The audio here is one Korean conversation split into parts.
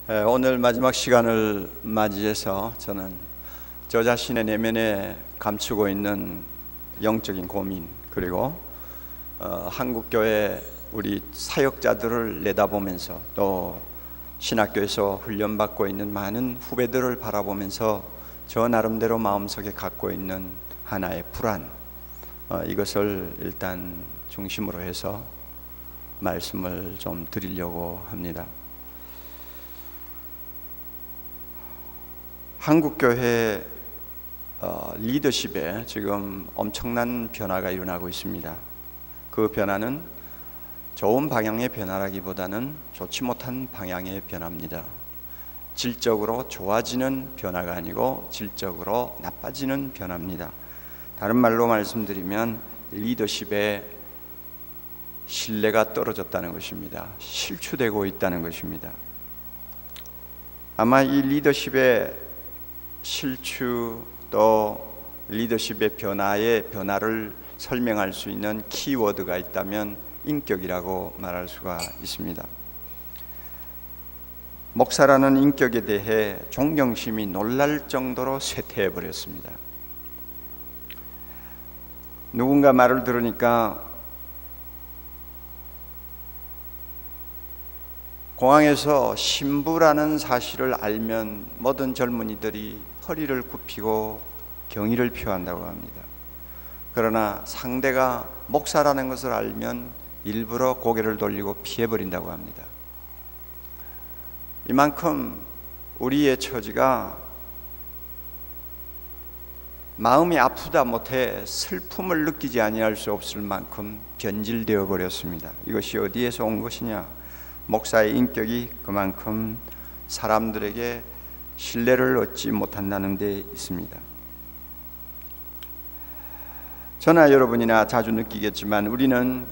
오늘 마지막 시간을 맞이해서 저는 저 자신의 내면에 감추고 있는 영적인 고민, 그리고 한국교회 우리 사역자들을 내다보면서 또 신학교에서 훈련받고 있는 많은 후배들을 바라보면서 저 나름대로 마음속에 갖고 있는 하나의 불안, 이것을 일단 중심으로 해서 말씀을 좀 드리려고 합니다. 한국교회 리더십에 지금 엄청난 변화가 일어나고 있습니다. 그 변화는 좋은 방향의 변화라기보다는 좋지 못한 방향의 변화입니다. 질적으로 좋아지는 변화가 아니고 질적으로 나빠지는 변화입니다. 다른 말로 말씀드리면 리더십의 신뢰가 떨어졌다는 것입니다. 실추되고 있다는 것입니다. 아마 이 리더십의 실추 또 리더십의 변화를 설명할 수 있는 키워드가 있다면 인격이라고 말할 수가 있습니다. 목사라는 인격에 대해 존경심이 놀랄 정도로 쇠퇴해 버렸습니다. 누군가 말을 들으니까 공항에서 신부라는 사실을 알면 모든 젊은이들이 허리를 굽히고 경의를 표한다고 합니다. 그러나 상대가 목사라는 것을 알면 일부러 고개를 돌리고 피해버린다고 합니다. 이만큼 우리의 처지가 마음이 아프다 못해 슬픔을 느끼지 아니할 수 없을 만큼 변질되어 버렸습니다. 이것이 어디에서 온 것이냐? 목사의 인격이 그만큼 사람들에게 신뢰를 얻지 못한다는 데 있습니다. 저나 여러분이나 자주 느끼겠지만 우리는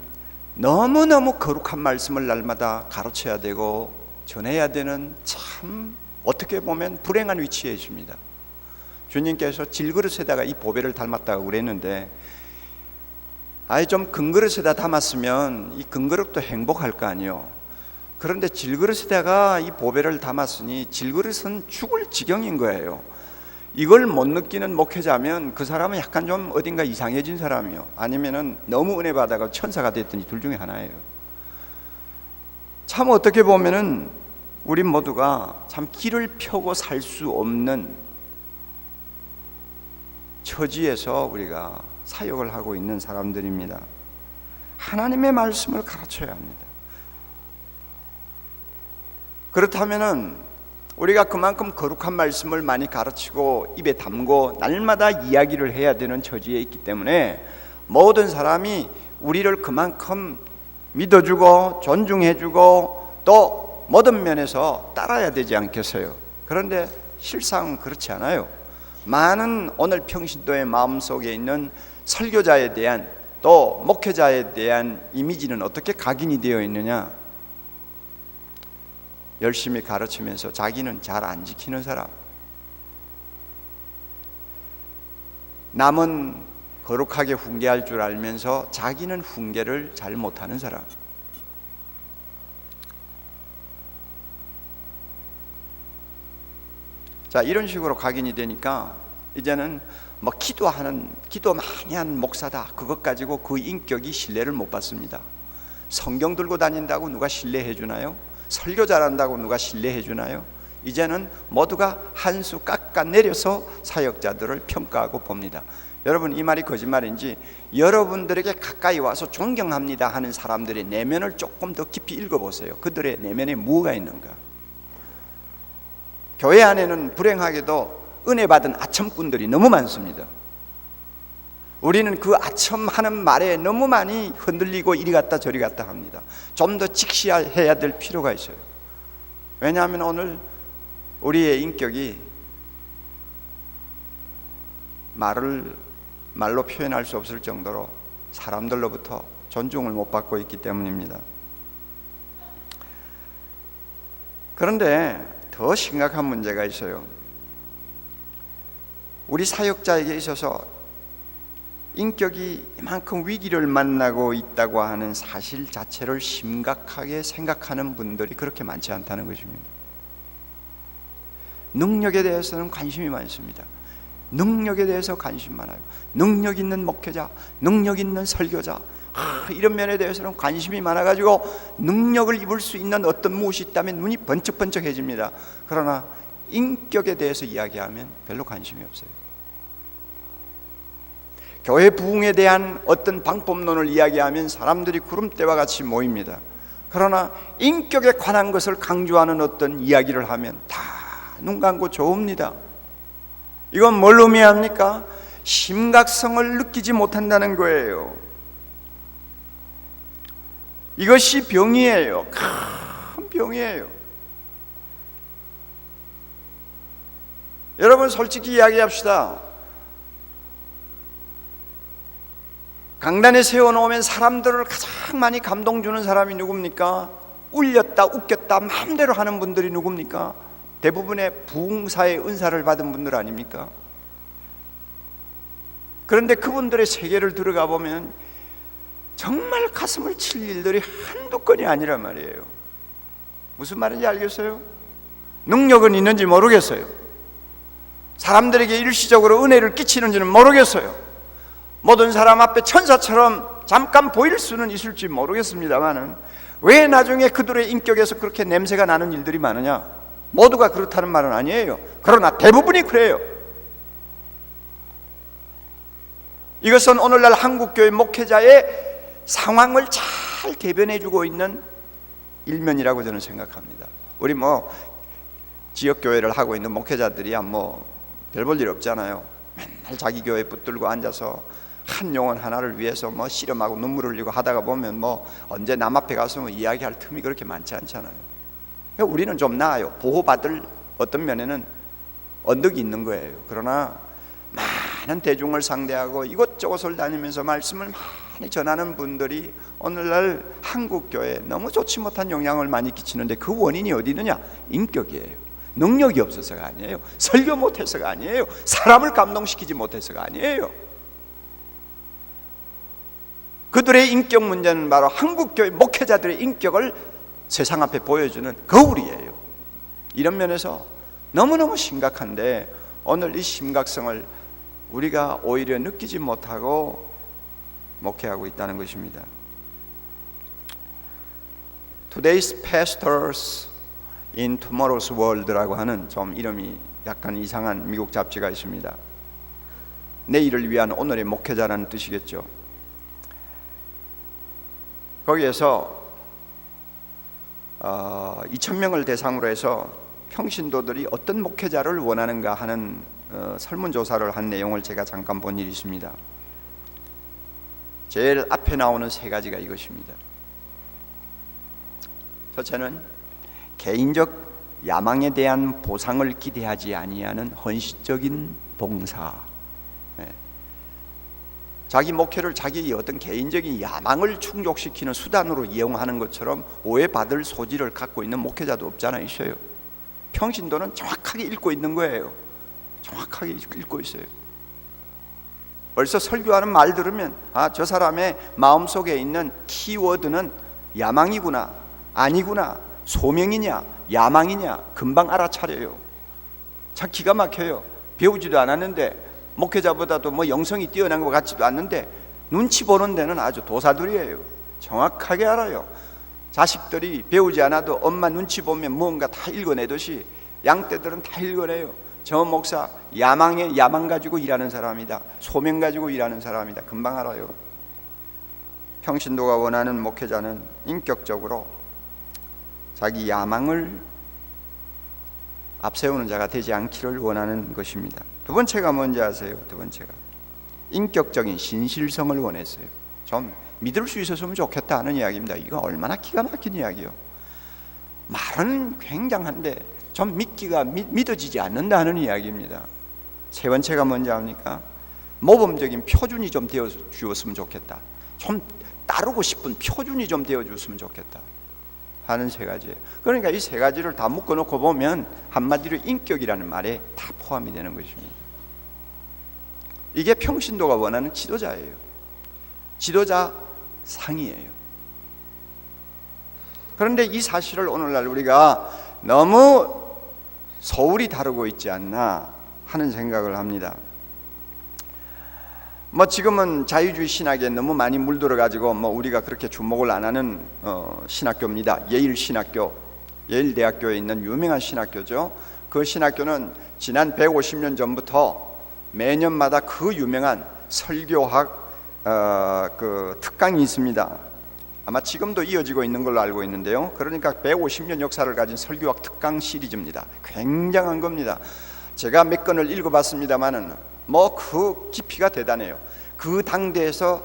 너무너무 거룩한 말씀을 날마다 가르쳐야 되고 전해야 되는, 참 어떻게 보면 불행한 위치에 있습니다. 주님께서 질그릇에다가 이 보배를 닮았다고 그랬는데 아예 좀 금그릇에다 담았으면 이 금그릇도 행복할 거 아니에요. 그런데 질그릇에다가 이 보배를 담았으니 질그릇은 죽을 지경인 거예요. 이걸 못 느끼는 목회자면 그 사람은 약간 좀 어딘가 이상해진 사람이요, 아니면은 너무 은혜 받아가 천사가 됐더니 둘 중에 하나예요. 참 어떻게 보면은 우리 모두가 참 길을 펴고 살 수 없는 처지에서 우리가 사역을 하고 있는 사람들입니다. 하나님의 말씀을 가르쳐야 합니다. 그렇다면은 우리가 그만큼 거룩한 말씀을 많이 가르치고 입에 담고 날마다 이야기를 해야 되는 처지에 있기 때문에 모든 사람이 우리를 그만큼 믿어주고 존중해주고 또 모든 면에서 따라야 되지 않겠어요? 그런데 실상 그렇지 않아요. 많은 오늘 평신도의 마음속에 있는 설교자에 대한 또 목회자에 대한 이미지는 어떻게 각인이 되어 있느냐? 열심히 가르치면서 자기는 잘 안 지키는 사람, 남은 거룩하게 훈계할 줄 알면서 자기는 훈계를 잘 못하는 사람. 자, 이런 식으로 각인이 되니까 이제는 뭐 기도 많이 한 목사다, 그것 가지고 그 인격이 신뢰를 못 받습니다. 성경 들고 다닌다고 누가 신뢰해 주나요? 설교 잘한다고 누가 신뢰해 주나요? 이제는 모두가 한 수 깎아내려서 사역자들을 평가하고 봅니다. 여러분, 이 말이 거짓말인지 여러분들에게 가까이 와서 존경합니다 하는 사람들의 내면을 조금 더 깊이 읽어보세요. 그들의 내면에 뭐가 있는가? 교회 안에는 불행하게도 은혜 받은 아첨꾼들이 너무 많습니다. 우리는 그 아첨하는 말에 너무 많이 흔들리고 이리 갔다 저리 갔다 합니다. 좀 더 직시해야 될 필요가 있어요. 왜냐하면 오늘 우리의 인격이 말로 표현할 수 없을 정도로 사람들로부터 존중을 못 받고 있기 때문입니다. 그런데 더 심각한 문제가 있어요. 우리 사역자에게 있어서 인격이 이만큼 위기를 만나고 있다고 하는 사실 자체를 심각하게 생각하는 분들이 그렇게 많지 않다는 것입니다. 능력에 대해서는 관심이 많습니다. 능력에 대해서 관심 많아요. 능력 있는 목회자, 능력 있는 설교자, 이런 면에 대해서는 관심이 많아가지고 능력을 입을 수 있는 어떤 무엇이 있다면 눈이 번쩍번쩍해집니다. 그러나 인격에 대해서 이야기하면 별로 관심이 없어요. 교회 부흥에 대한 어떤 방법론을 이야기하면 사람들이 구름대와 같이 모입니다. 그러나 인격에 관한 것을 강조하는 어떤 이야기를 하면 다 눈 감고 좋습니다. 이건 뭘 의미합니까? 심각성을 느끼지 못한다는 거예요. 이것이 병이에요. 큰 병이에요. 여러분, 솔직히 이야기합시다. 강단에 세워놓으면 사람들을 가장 많이 감동 주는 사람이 누굽니까? 울렸다 웃겼다 마음대로 하는 분들이 누굽니까? 대부분의 부흥사의 은사를 받은 분들 아닙니까? 그런데 그분들의 세계를 들어가 보면 정말 가슴을 칠 일들이 한두 건이 아니란 말이에요. 무슨 말인지 알겠어요? 능력은 있는지 모르겠어요. 사람들에게 일시적으로 은혜를 끼치는지는 모르겠어요. 모든 사람 앞에 천사처럼 잠깐 보일 수는 있을지 모르겠습니다만은 왜 나중에 그들의 인격에서 그렇게 냄새가 나는 일들이 많으냐? 모두가 그렇다는 말은 아니에요. 그러나 대부분이 그래요. 이것은 오늘날 한국교회 목회자의 상황을 잘 대변해주고 있는 일면이라고 저는 생각합니다. 우리 지역교회를 하고 있는 목회자들이야 별 볼 일 없잖아요. 맨날 자기 교회 붙들고 앉아서 한 영혼 하나를 위해서 씨름하고 눈물 흘리고 하다가 보면 언제 남 앞에 가서 이야기할 틈이 그렇게 많지 않잖아요. 우리는 좀 나아요. 보호받을 어떤 면에는 언덕이 있는 거예요. 그러나 많은 대중을 상대하고 이곳저곳을 다니면서 말씀을 많이 전하는 분들이 오늘날 한국교회에 너무 좋지 못한 영향을 많이 끼치는데 그 원인이 어디 있느냐? 인격이에요. 능력이 없어서가 아니에요. 설교 못해서가 아니에요. 사람을 감동시키지 못해서가 아니에요. 그들의 인격 문제는 바로 한국교회 목회자들의 인격을 세상 앞에 보여주는 거울이에요. 이런 면에서 너무너무 심각한데 오늘 이 심각성을 우리가 오히려 느끼지 못하고 목회하고 있다는 것입니다. Today's Pastors in Tomorrow's World라고 하는 좀 이름이 약간 이상한 미국 잡지가 있습니다. 내일을 위한 오늘의 목회자라는 뜻이겠죠. 거기에서 2,000명을 대상으로 해서 평신도들이 어떤 목회자를 원하는가 하는 설문조사를 한 내용을 제가 잠깐 본 일이 있습니다. 제일 앞에 나오는 세 가지가 이것입니다. 첫째는 개인적 야망에 대한 보상을 기대하지 아니하는 헌신적인 봉사. 자기 목회를 자기의 어떤 개인적인 야망을 충족시키는 수단으로 이용하는 것처럼 오해받을 소지를 갖고 있는 목회자도 없잖아 있어요. 평신도는 정확하게 읽고 있는 거예요. 정확하게 읽고 있어요. 벌써 설교하는 말 들으면 저 사람의 마음속에 있는 키워드는 야망이구나, 아니구나, 소명이냐, 야망이냐 금방 알아차려요. 참 기가 막혀요. 배우지도 않았는데 목회자보다도 영성이 뛰어난 것 같지도 않는데 눈치 보는 데는 아주 도사들이에요. 정확하게 알아요. 자식들이 배우지 않아도 엄마 눈치 보면 무언가 다 읽어내듯이 양떼들은 다 읽어내요. 저 목사 야망 가지고 일하는 사람이다. 소명 가지고 일하는 사람이다. 금방 알아요. 평신도가 원하는 목회자는 인격적으로 자기 야망을 앞세우는 자가 되지 않기를 원하는 것입니다. 두 번째가 뭔지 아세요? 두 번째가 인격적인 신실성을 원했어요. 좀 믿을 수 있었으면 좋겠다 하는 이야기입니다. 이거 얼마나 기가 막힌 이야기요. 말은 굉장한데 좀 믿어지지 않는다 하는 이야기입니다. 세 번째가 뭔지 압니까? 모범적인 표준이 좀 되어 주었으면 좋겠다. 좀 따르고 싶은 표준이 좀 되어 주었으면 좋겠다 하는 세 가지예요. 그러니까 이 세 가지를 다 묶어놓고 보면 한마디로 인격이라는 말에 다 포함이 되는 것입니다. 이게 평신도가 원하는 지도자예요. 지도자 상이에요. 그런데 이 사실을 오늘날 우리가 너무 소울이 다르고 있지 않나 하는 생각을 합니다. 지금은 자유주의 신학에 너무 많이 물들어 가지고 우리가 그렇게 주목을 안 하는 신학교입니다. 예일 신학교, 예일 대학교에 있는 유명한 신학교죠. 그 신학교는 지난 150년 전부터 매년마다 그 유명한 설교학 그 특강이 있습니다. 아마 지금도 이어지고 있는 걸로 알고 있는데요. 그러니까 150년 역사를 가진 설교학 특강 시리즈입니다. 굉장한 겁니다. 제가 몇 건을 읽어봤습니다만은 그 깊이가 대단해요. 그 당대에서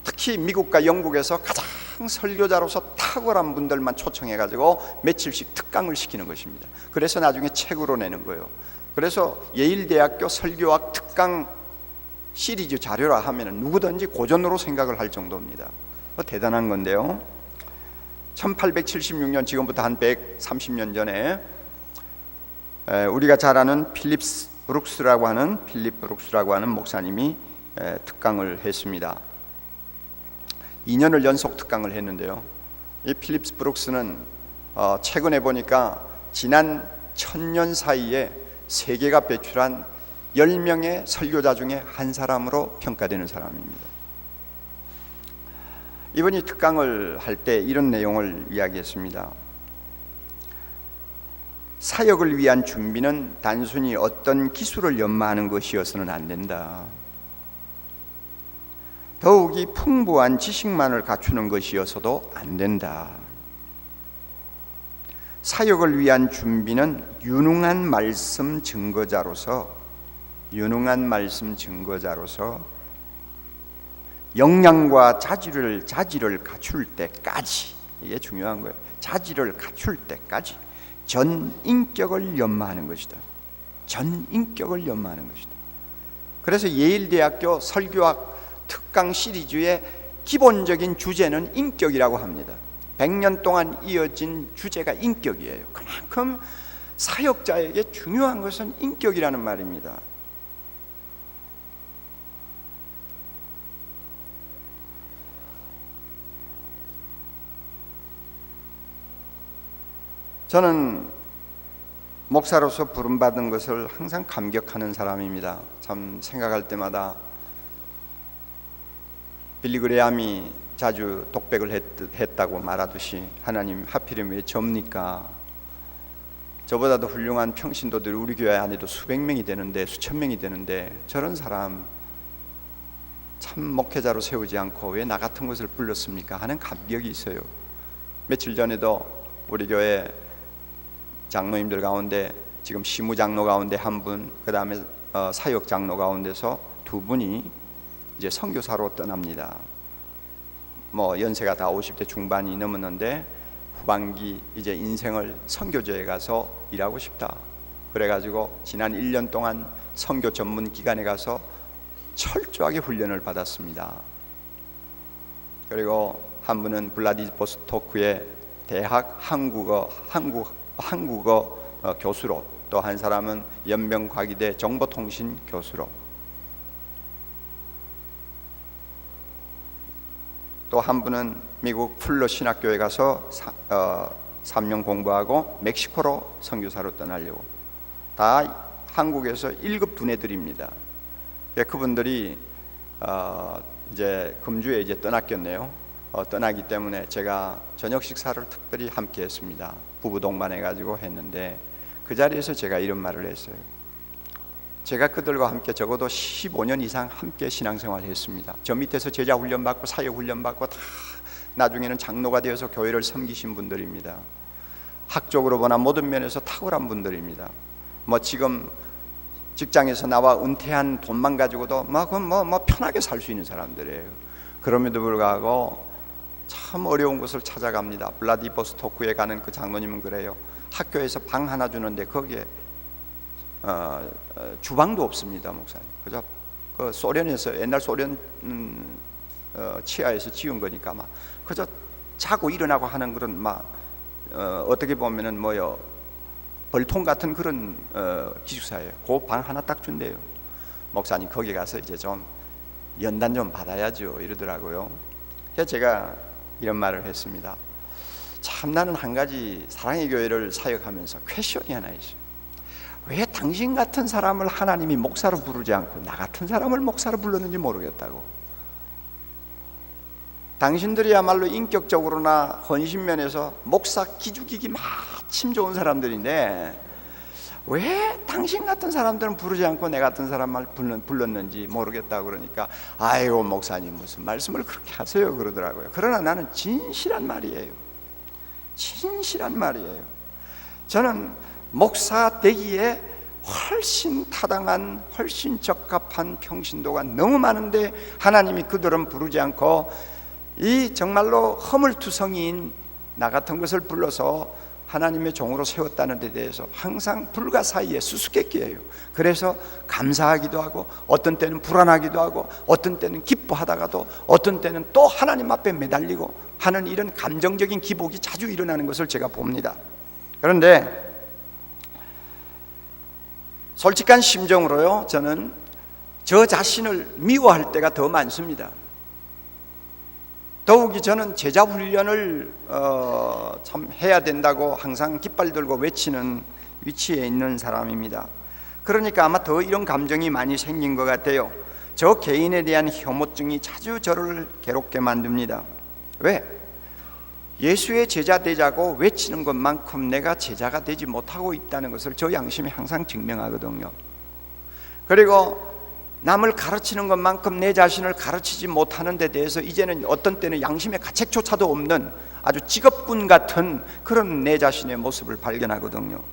특히 미국과 영국에서 가장 설교자로서 탁월한 분들만 초청해가지고 며칠씩 특강을 시키는 것입니다. 그래서 나중에 책으로 내는 거예요. 그래서 예일대학교 설교학 특강 시리즈 자료라 하면 누구든지 고전으로 생각을 할 정도입니다. 대단한 건데요. 1876년, 지금부터 한 130년 전에 우리가 잘 아는 필립 브룩스라고 하는 목사님이 특강을 했습니다. 2년을 연속 특강을 했는데요. 이 필립 브룩스는 최근에 보니까 지난 1000년 사이에 세계가 배출한 10명의 설교자 중에 한 사람으로 평가되는 사람입니다. 이분이 특강을 할 때 이런 내용을 이야기했습니다. 사역을 위한 준비는 단순히 어떤 기술을 연마하는 것이어서는 안 된다. 더욱이 풍부한 지식만을 갖추는 것이어서도 안 된다. 사역을 위한 준비는 유능한 말씀 증거자로서 역량과 자질을 갖출 때까지, 이게 중요한 거예요. 자질을 갖출 때까지 전 인격을 연마하는 것이다. 그래서 예일대학교 설교학 특강 시리즈의 기본적인 주제는 인격이라고 합니다. 100년 동안 이어진 주제가 인격이에요. 그만큼 사역자에게 중요한 것은 인격이라는 말입니다. 저는 목사로서 부름받은 것을 항상 감격하는 사람입니다. 참 생각할 때마다 빌리 그레함이 자주 독백을 했다고 말하듯이 하나님 하필이면 왜 접니까? 저보다도 훌륭한 평신도들이 우리 교회 안에도 수백 명이 되는데, 수천 명이 되는데 저런 사람 참 목회자로 세우지 않고 왜 나 같은 것을 불렀습니까? 하는 감격이 있어요. 며칠 전에도 우리 교회 장로님들 가운데 지금 시무장로 가운데 한 분, 그 다음에 사역장로 가운데서 두 분이 이제 선교사로 떠납니다. 연세가 다 50대 중반이 넘었는데 후반기 이제 인생을 선교제에 가서 일하고 싶다. 그래가지고 지난 1년 동안 선교 전문 기관에 가서 철저하게 훈련을 받았습니다. 그리고 한 분은 블라디보스토크의 대학 한국어 교수로, 또 한 사람은 연명과기대 정보통신 교수로, 또 한 분은 미국 풀러 신학교에 가서 3년 공부하고 멕시코로 선교사로 떠나려고, 다 한국에서 1급 두뇌들입니다. 그분들이 이제 금주에 이제 떠났겠네요. 떠나기 때문에 제가 저녁 식사를 특별히 함께 했습니다. 부부 동반해가지고 했는데 그 자리에서 제가 이런 말을 했어요. 제가 그들과 함께 적어도 15년 이상 함께 신앙생활을 했습니다. 저 밑에서 제자 훈련받고 사역 훈련받고 다 나중에는 장로가 되어서 교회를 섬기신 분들입니다. 학적으로 보나 모든 면에서 탁월한 분들입니다. 지금 직장에서 나와 은퇴한 돈만 가지고도 편하게 살 수 있는 사람들이에요. 그럼에도 불구하고 참 어려운 곳을 찾아갑니다. 블라디보스토크에 가는 그 장로님은 그래요. 학교에서 방 하나 주는데 거기에 주방도 없습니다, 목사님. 그저 그 소련에서, 옛날 소련 치하에서 지은 거니까 그저 자고 일어나고 하는 그런 어떻게 보면은 벌통 같은 그런 기숙사예요. 그 방 하나 딱 준대요. 목사님 거기 가서 이제 좀 연단 좀 받아야죠, 이러더라고요. 그래서 제가 이런 말을 했습니다. 참 나는 한 가지 사랑의 교회를 사역하면서 퀘션이 하나 있어요. 당신 같은 사람을 하나님이 목사로 부르지 않고 나 같은 사람을 목사로 불렀는지 모르겠다고. 당신들이야말로 인격적으로나 헌신면에서 목사 기죽이기 마침 좋은 사람들인데 왜 당신 같은 사람들은 부르지 않고 내 같은 사람을 불렀는지 모르겠다고. 그러니까 아이고 목사님 무슨 말씀을 그렇게 하세요 그러더라고요. 그러나 나는 진실한 말이에요. 진실한 말이에요. 저는 목사 되기에 훨씬 타당한, 훨씬 적합한 평신도가 너무 많은데 하나님이 그들은 부르지 않고 이 정말로 허물투성이인 나 같은 것을 불러서 하나님의 종으로 세웠다는 데 대해서 항상 불과 사이에 수수께끼예요. 그래서 감사하기도 하고 어떤 때는 불안하기도 하고 어떤 때는 기뻐하다가도 어떤 때는 또 하나님 앞에 매달리고 하는 이런 감정적인 기복이 자주 일어나는 것을 제가 봅니다. 그런데 솔직한 심정으로요, 저는 저 자신을 미워할 때가 더 많습니다. 더욱이 저는 제자 훈련을 참 해야 된다고 항상 깃발 들고 외치는 위치에 있는 사람입니다. 그러니까 아마 더 이런 감정이 많이 생긴 것 같아요. 저 개인에 대한 혐오증이 자주 저를 괴롭게 만듭니다. 왜? 예수의 제자 되자고 외치는 것만큼 내가 제자가 되지 못하고 있다는 것을 저 양심이 항상 증명하거든요. 그리고 남을 가르치는 것만큼 내 자신을 가르치지 못하는 데 대해서 이제는 어떤 때는 양심의 가책조차도 없는 아주 직업군 같은 그런 내 자신의 모습을 발견하거든요.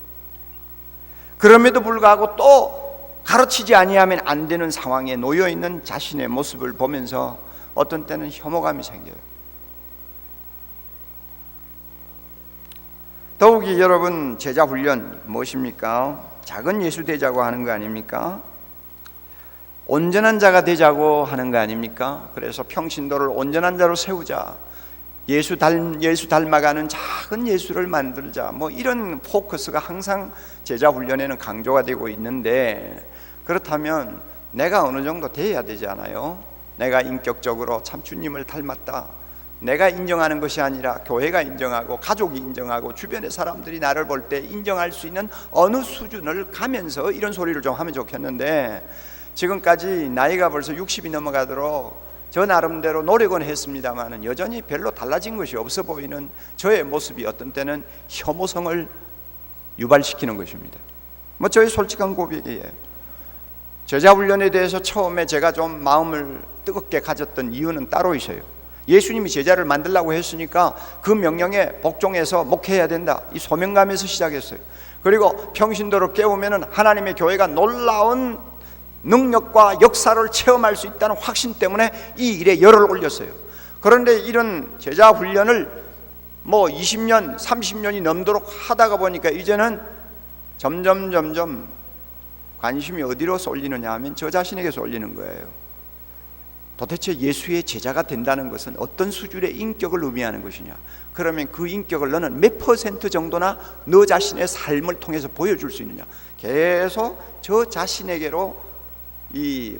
그럼에도 불구하고 또 가르치지 아니하면 안 되는 상황에 놓여 있는 자신의 모습을 보면서 어떤 때는 혐오감이 생겨요. 더욱이 여러분, 제자 훈련 무엇입니까? 작은 예수 되자고 하는 거 아닙니까? 온전한 자가 되자고 하는 거 아닙니까? 그래서 평신도를 온전한 자로 세우자, 예수 닮아가는 작은 예수를 만들자, 뭐 이런 포커스가 항상 제자 훈련에는 강조가 되고 있는데, 그렇다면 내가 어느 정도 돼야 되지 않아요? 내가 인격적으로 참 주님을 닮았다, 내가 인정하는 것이 아니라 교회가 인정하고 가족이 인정하고 주변의 사람들이 나를 볼 때 인정할 수 있는 어느 수준을 가면서 이런 소리를 좀 하면 좋겠는데, 지금까지 나이가 벌써 60이 넘어가도록 저 나름대로 노력은 했습니다만 여전히 별로 달라진 것이 없어 보이는 저의 모습이 어떤 때는 혐오성을 유발시키는 것입니다. 뭐 저의 솔직한 고백이에요. 제자 훈련에 대해서 처음에 제가 좀 마음을 뜨겁게 가졌던 이유는 따로 있어요. 예수님이 제자를 만들라고 했으니까 그 명령에 복종해서 목회해야 된다, 이 소명감에서 시작했어요. 그리고 평신도를 깨우면 하나님의 교회가 놀라운 능력과 역사를 체험할 수 있다는 확신 때문에 이 일에 열을 올렸어요. 그런데 이런 제자 훈련을 뭐 20년, 30년이 넘도록 하다가 보니까 이제는 점점 관심이 어디로 쏠리느냐 하면 저 자신에게 쏠리는 거예요. 도대체 예수의 제자가 된다는 것은 어떤 수준의 인격을 의미하는 것이냐? 그러면 그 인격을 너는 몇 퍼센트 정도나 너 자신의 삶을 통해서 보여줄 수 있느냐? 계속 저 자신에게로 이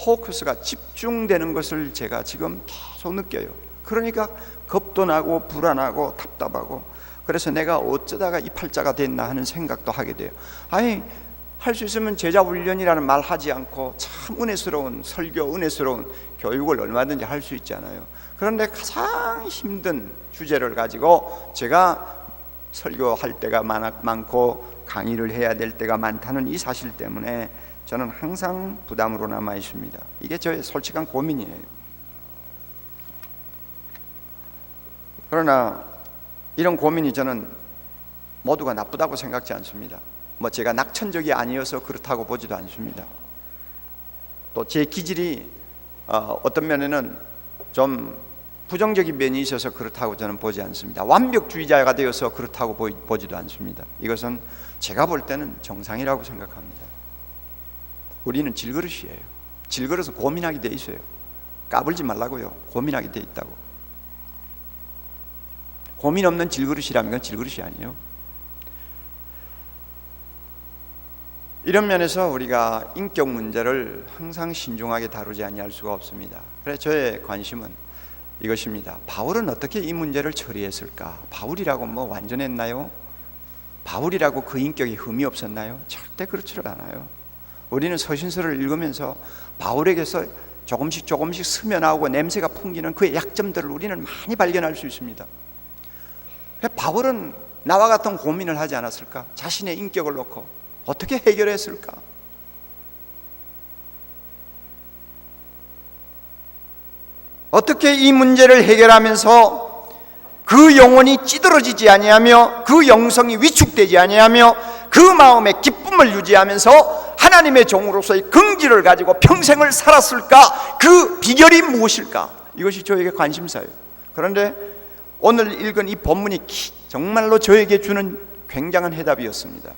포커스가 집중되는 것을 제가 지금 계속 느껴요. 그러니까 겁도 나고 불안하고 답답하고, 그래서 내가 어쩌다가 이 팔자가 됐나 하는 생각도 하게 돼요. 아니, 할 수 있으면 제자 훈련이라는 말 하지 않고 참 은혜스러운 설교, 은혜스러운 교육을 얼마든지 할 수 있잖아요. 그런데 가장 힘든 주제를 가지고 제가 설교할 때가 많고 강의를 해야 될 때가 많다는 이 사실 때문에 저는 항상 부담으로 남아 있습니다. 이게 저의 솔직한 고민이에요. 그러나 이런 고민이 저는 모두가 나쁘다고 생각지 않습니다. 뭐 제가 낙천적이 아니어서 그렇다고 보지도 않습니다. 또 제 기질이 어떤 면에는 좀 부정적인 면이 있어서 그렇다고 저는 보지 않습니다. 완벽주의자가 되어서 그렇다고 보지도 않습니다. 이것은 제가 볼 때는 정상이라고 생각합니다. 우리는 질그릇이에요. 질그릇은 고민하게 돼 있어요. 까불지 말라고요. 고민하게 돼 있다고. 고민 없는 질그릇이라면 그건 질그릇이 아니에요. 이런 면에서 우리가 인격 문제를 항상 신중하게 다루지 아니할 수가 없습니다. 그래서 저의 관심은 이것입니다. 바울은 어떻게 이 문제를 처리했을까? 바울이라고 뭐 완전했나요? 바울이라고 그 인격에 흠이 없었나요? 절대 그렇지를 않아요. 우리는 서신서를 읽으면서 바울에게서 조금씩 스며나오고 냄새가 풍기는 그의 약점들을 우리는 많이 발견할 수 있습니다. 바울은 나와 같은 고민을 하지 않았을까? 자신의 인격을 놓고 어떻게 해결했을까? 어떻게 이 문제를 해결하면서 그 영혼이 찌들어지지 아니하며 그 영성이 위축되지 아니하며 그 마음의 기쁨을 유지하면서 하나님의 종으로서의 긍지를 가지고 평생을 살았을까? 그 비결이 무엇일까? 이것이 저에게 관심사예요. 그런데 오늘 읽은 이 본문이 정말로 저에게 주는 굉장한 해답이었습니다.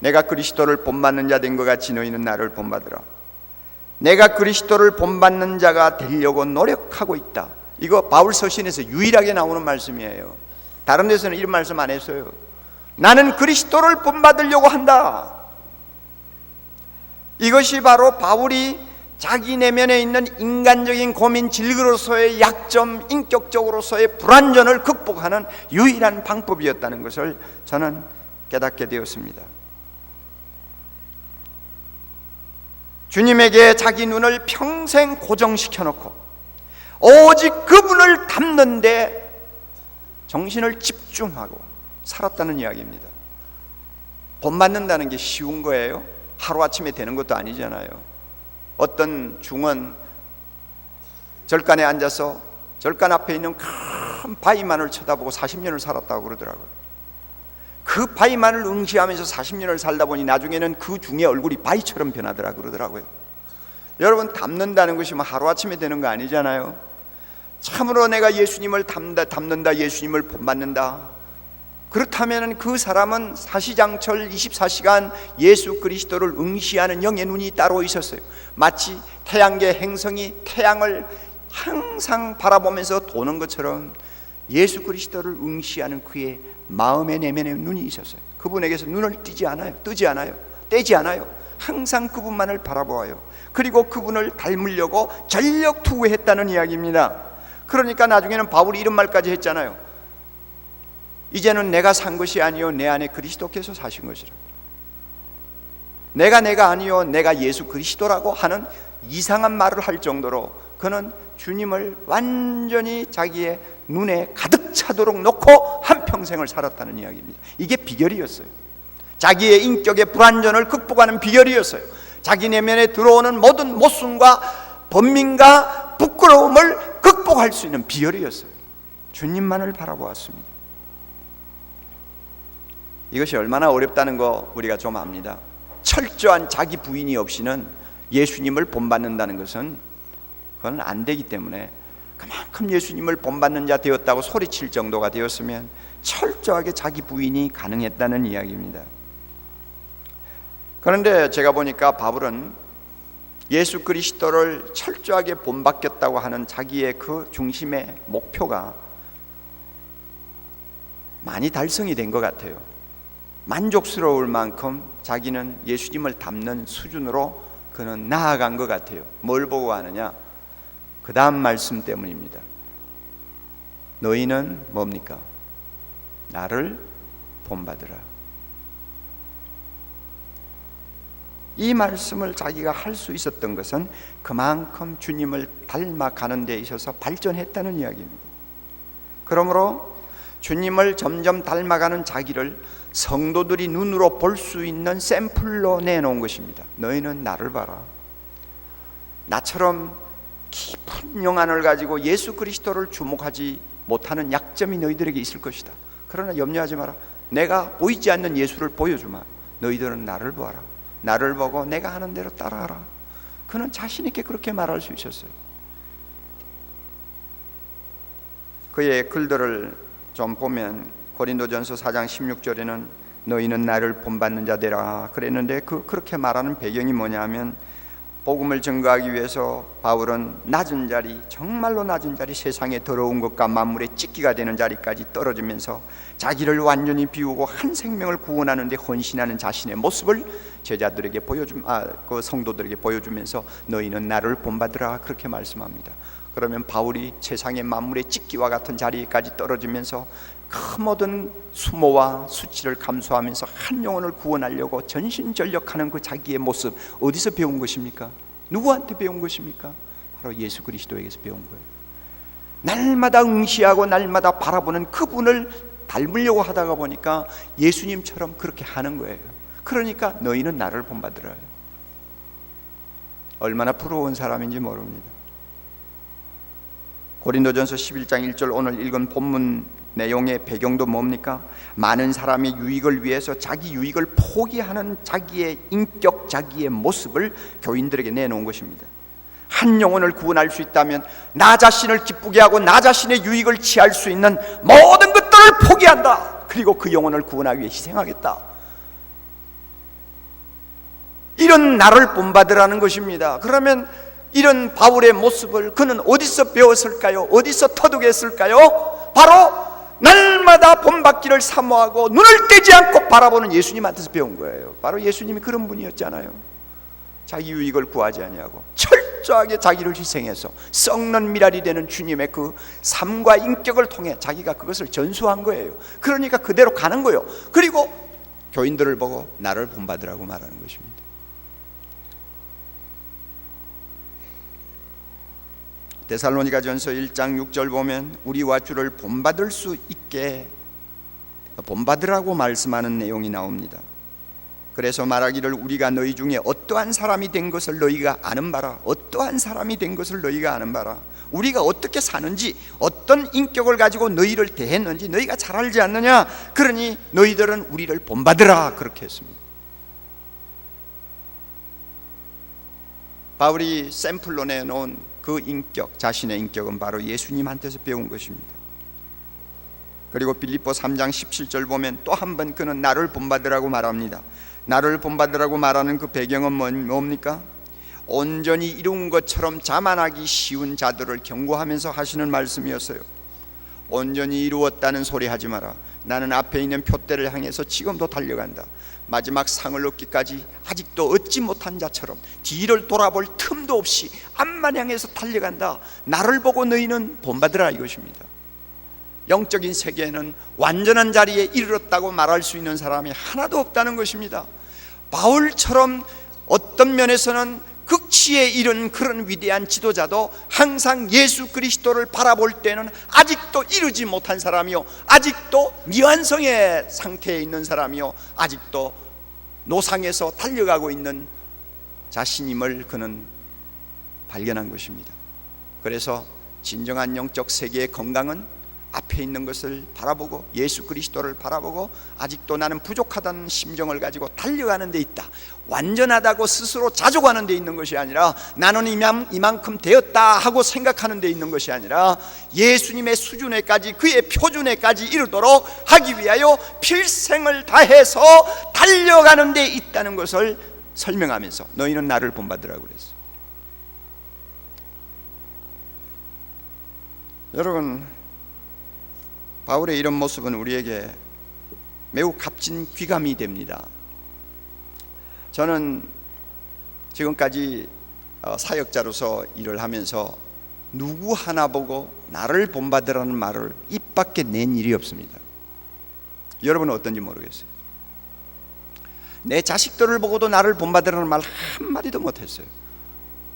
내가 그리스도를 본받는 자 된 것 같이 너희는 나를 본받으라. 내가 그리스도를 본받는 자가 되려고 노력하고 있다. 이거 바울 서신에서 유일하게 나오는 말씀이에요. 다른 데서는 이런 말씀 안 했어요. 나는 그리스도를 본받으려고 한다. 이것이 바로 바울이 자기 내면에 있는 인간적인 고민, 질그로서의 약점, 인격적으로서의 불완전을 극복하는 유일한 방법이었다는 것을 저는 깨닫게 되었습니다. 주님에게 자기 눈을 평생 고정시켜 놓고 오직 그분을 닮는 데 정신을 집중하고 살았다는 이야기입니다. 본받는다는 게 쉬운 거예요? 하루아침에 되는 것도 아니잖아요. 어떤 중은 절간에 앉아서 절간 앞에 있는 큰 바위만을 쳐다보고 40년을 살았다고 그러더라고요. 그 바위만을 응시하면서 40년을 살다 보니 나중에는 그 중의 얼굴이 바위처럼 변하더라고 그러더라고요. 여러분, 닮는다는 것이 뭐 하루아침에 되는 거 아니잖아요. 참으로 내가 예수님을 닮는다, 예수님을 본받는다, 그렇다면 그 사람은 사시장철 24시간 예수 그리스도를 응시하는 영의 눈이 따로 있었어요. 마치 태양계 행성이 태양을 항상 바라보면서 도는 것처럼 예수 그리스도를 응시하는 그의 마음의 내면에 눈이 있었어요. 그분에게서 눈을 뜨지 않아요. 떼지 않아요. 항상 그분만을 바라보아요. 그리고 그분을 닮으려고 전력 투구했다는 이야기입니다. 그러니까 나중에는 바울이 이런 말까지 했잖아요. 이제는 내가 산 것이 아니요 내 안에 그리스도께서 사신 것이라. 내가 아니요 내가 예수 그리스도라고 하는 이상한 말을 할 정도로 그는 주님을 완전히 자기의 눈에 가득 차도록 놓고 한평생을 살았다는 이야기입니다. 이게 비결이었어요. 자기의 인격의 불완전을 극복하는 비결이었어요. 자기 내면에 들어오는 모든 모순과 번민과 부끄러움을 극복할 수 있는 비결이었어요. 주님만을 바라보았습니다. 이것이 얼마나 어렵다는 거 우리가 좀 압니다. 철저한 자기 부인이 없이는 예수님을 본받는다는 것은 그건 안 되기 때문에 그만큼 예수님을 본받는 자 되었다고 소리칠 정도가 되었으면 철저하게 자기 부인이 가능했다는 이야기입니다. 그런데 제가 보니까 바울은 예수 그리스도를 철저하게 본받겠다고 하는 자기의 그 중심의 목표가 많이 달성이 된 것 같아요. 만족스러울 만큼 자기는 예수님을 닮는 수준으로 그는 나아간 것 같아요. 뭘 보고 하느냐? 그 다음 말씀 때문입니다. 너희는 뭡니까? 나를 본받으라. 이 말씀을 자기가 할 수 있었던 것은 그만큼 주님을 닮아가는 데 있어서 발전했다는 이야기입니다. 그러므로 주님을 점점 닮아가는 자기를 성도들이 눈으로 볼 수 있는 샘플로 내놓은 것입니다. 너희는 나를 봐라. 나처럼 깊은 영안을 가지고 예수 그리스도를 주목하지 못하는 약점이 너희들에게 있을 것이다. 그러나 염려하지 마라. 내가 보이지 않는 예수를 보여주마. 너희들은 나를 보아라. 나를 보고 내가 하는 대로 따라하라. 그는 자신 있게 그렇게 말할 수 있었어요. 그의 글들을 좀 보면 고린도전서 4장 16절에는 너희는 나를 본받는 자 되라 그랬는데 그렇게 말하는 배경이 뭐냐 하면 복음을 증거하기 위해서 바울은 낮은 자리, 정말로 낮은 자리, 세상의 더러운 것과 만물의 찢기가 되는 자리까지 떨어지면서 자기를 완전히 비우고 한 생명을 구원하는 데 헌신하는 자신의 모습을 제자들에게 그 성도들에게 보여주면서 너희는 나를 본받으라 그렇게 말씀합니다. 그러면 바울이 세상의 만물의 찍기와 같은 자리까지 떨어지면서 그 모든 수모와 수치를 감수하면서 한 영혼을 구원하려고 전신전력하는 그 자기의 모습, 어디서 배운 것입니까? 누구한테 배운 것입니까? 바로 예수 그리스도에게서 배운 거예요. 날마다 응시하고 날마다 바라보는 그분을 닮으려고 하다가 보니까 예수님처럼 그렇게 하는 거예요. 그러니까 너희는 나를 본받으라. 얼마나 부러운 사람인지 모릅니다. 고린도전서 11장 1절 오늘 읽은 본문 내용의 배경도 뭡니까? 많은 사람의 유익을 위해서 자기 유익을 포기하는 자기의 인격, 자기의 모습을 교인들에게 내놓은 것입니다. 한 영혼을 구원할 수 있다면 나 자신을 기쁘게 하고 나 자신의 유익을 취할 수 있는 모든 것들을 포기한다. 그리고 그 영혼을 구원하기 위해 희생하겠다. 이런 나를 본받으라는 것입니다. 그러면 이런 바울의 모습을 그는 어디서 배웠을까요? 어디서 터득했을까요? 바로 날마다 본받기를 사모하고 눈을 떼지 않고 바라보는 예수님한테서 배운 거예요. 바로 예수님이 그런 분이었잖아요. 자기 유익을 구하지 아니하고 철저하게 자기를 희생해서 썩는 미랄이 되는 주님의 그 삶과 인격을 통해 자기가 그것을 전수한 거예요. 그러니까 그대로 가는 거예요. 그리고 교인들을 보고 나를 본받으라고 말하는 것입니다. 데살로니가전서 1장 6절 보면 우리와 주를 본받을 수 있게 본받으라고 말씀하는 내용이 나옵니다. 그래서 말하기를 우리가 너희 중에 어떠한 사람이 된 것을 너희가 아는 바라. 어떠한 사람이 된 것을 너희가 아는 바라. 우리가 어떻게 사는지, 어떤 인격을 가지고 너희를 대했는지 너희가 잘 알지 않느냐. 그러니 너희들은 우리를 본받으라. 그렇게 했습니다. 바울이 샘플로 내놓은 그 인격, 자신의 인격은 바로 예수님한테서 배운 것입니다. 그리고 빌립보 3장 17절 보면 또 한 번 그는 나를 본받으라고 말합니다. 나를 본받으라고 말하는 그 배경은 뭡니까? 온전히 이룬 것처럼 자만하기 쉬운 자들을 경고하면서 하시는 말씀이었어요. 온전히 이루었다는 소리 하지 마라. 나는 앞에 있는 표대를 향해서 지금도 달려간다. 마지막 상을 얻기까지 아직도 얻지 못한 자처럼 뒤를 돌아볼 틈도 없이 앞만 향해서 달려간다. 나를 보고 너희는 본받으라 이것입니다. 영적인 세계에는 완전한 자리에 이르렀다고 말할 수 있는 사람이 하나도 없다는 것입니다. 바울처럼 어떤 면에서는 극치에 이른 그런 위대한 지도자도 항상 예수 그리스도를 바라볼 때는 아직도 이루지 못한 사람이요, 아직도 미완성의 상태에 있는 사람이요, 아직도 노상에서 달려가고 있는 자신임을 그는 발견한 것입니다. 그래서 진정한 영적 세계의 건강은 앞에 있는 것을 바라보고 예수 그리스도를 바라보고 아직도 나는 부족하다는 심정을 가지고 달려가는 데 있다. 완전하다고 스스로 자족하는 데 있는 것이 아니라 나는 이만큼 되었다 하고 생각하는 데 있는 것이 아니라 예수님의 수준에까지, 그의 표준에까지 이르도록 하기 위하여 필생을 다해서 달려가는 데 있다는 것을 설명하면서 너희는 나를 본받으라고 그랬어요. 여러분, 바울의 이런 모습은 우리에게 매우 값진 귀감이 됩니다. 저는 지금까지 사역자로서 일을 하면서 누구 하나 보고 나를 본받으라는 말을 입 밖에 낸 일이 없습니다. 여러분은 어떤지 모르겠어요. 내 자식들을 보고도 나를 본받으라는 말 한마디도 못했어요.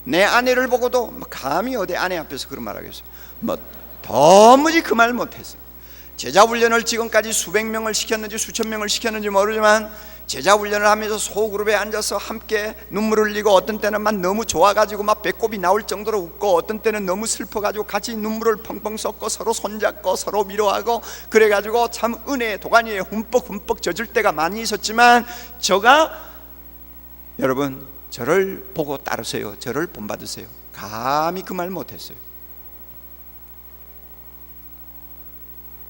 내 아내를 보고도 감히 어디 아내 앞에서 그런 말 하겠어요. 도무지 그 말 못했어요. 제자 훈련을 지금까지 수백 명을 시켰는지 수천 명을 시켰는지 모르지만 제자 훈련을 하면서 소그룹에 앉아서 함께 눈물을 흘리고 어떤 때는 막 너무 좋아가지고 막 배꼽이 나올 정도로 웃고 어떤 때는 너무 슬퍼가지고 같이 눈물을 펑펑 쏟고 서로 손잡고 서로 위로하고 그래가지고 참 은혜의 도가니에 흠뻑 젖을 때가 많이 있었지만 여러분 저를 보고 따르세요, 저를 본받으세요, 감히 그 말 못했어요.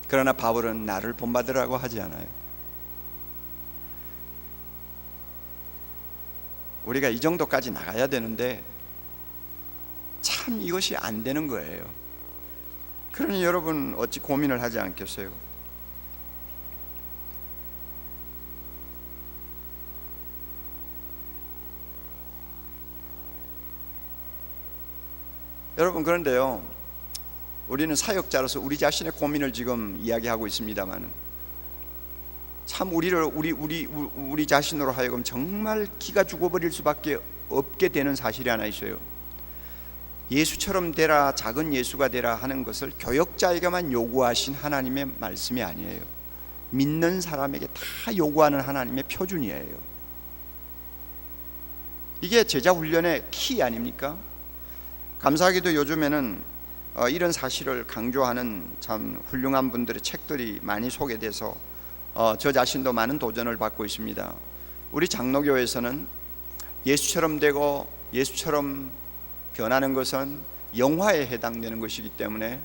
그러나 바울은 나를 본받으라고 하지 않아요. 우리가 이 정도까지 나가야 되는데 참 이것이 안 되는 거예요. 그러니 여러분 어찌 고민을 하지 않겠어요? 여러분, 그런데요, 우리는 사역자로서 우리 자신의 고민을 지금 이야기하고 있습니다만 참 우리 자신으로 하여금 정말 기가 죽어버릴 수밖에 없게 되는 사실이 하나 있어요. 예수처럼 되라, 작은 예수가 되라 하는 것을 교역자에게만 요구하신 하나님의 말씀이 아니에요. 믿는 사람에게 다 요구하는 하나님의 표준이에요. 이게 제자 훈련의 키 아닙니까? 감사하게도 요즘에는 이런 사실을 강조하는 참 훌륭한 분들의 책들이 많이 소개돼서 저 자신도 많은 도전을 받고 있습니다. 우리 장로교에서는 예수처럼 되고 예수처럼 변하는 것은 영화에 해당되는 것이기 때문에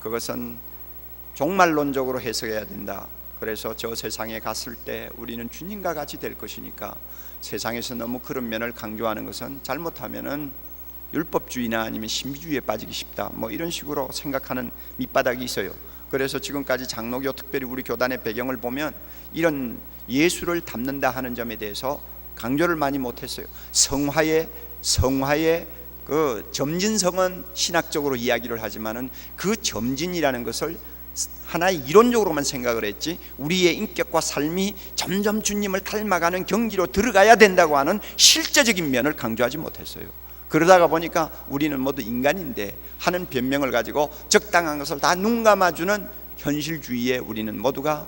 그것은 종말론적으로 해석해야 된다. 그래서 저 세상에 갔을 때 우리는 주님과 같이 될 것이니까 세상에서 너무 그런 면을 강조하는 것은 잘못하면은 율법주의나 아니면 신비주의에 빠지기 쉽다, 뭐 이런 식으로 생각하는 밑바닥이 있어요. 그래서 지금까지 장로교, 특별히 우리 교단의 배경을 보면 이런 예수를 담는다 하는 점에 대해서 강조를 많이 못했어요. 성화의 그 점진성은 신학적으로 이야기를 하지만은 그 점진이라는 것을 하나의 이론적으로만 생각을 했지 우리의 인격과 삶이 점점 주님을 닮아가는 경기로 들어가야 된다고 하는 실제적인 면을 강조하지 못했어요. 그러다가 보니까 우리는 모두 인간인데 하는 변명을 가지고 적당한 것을 다 눈 감아주는 현실주의에 우리는 모두가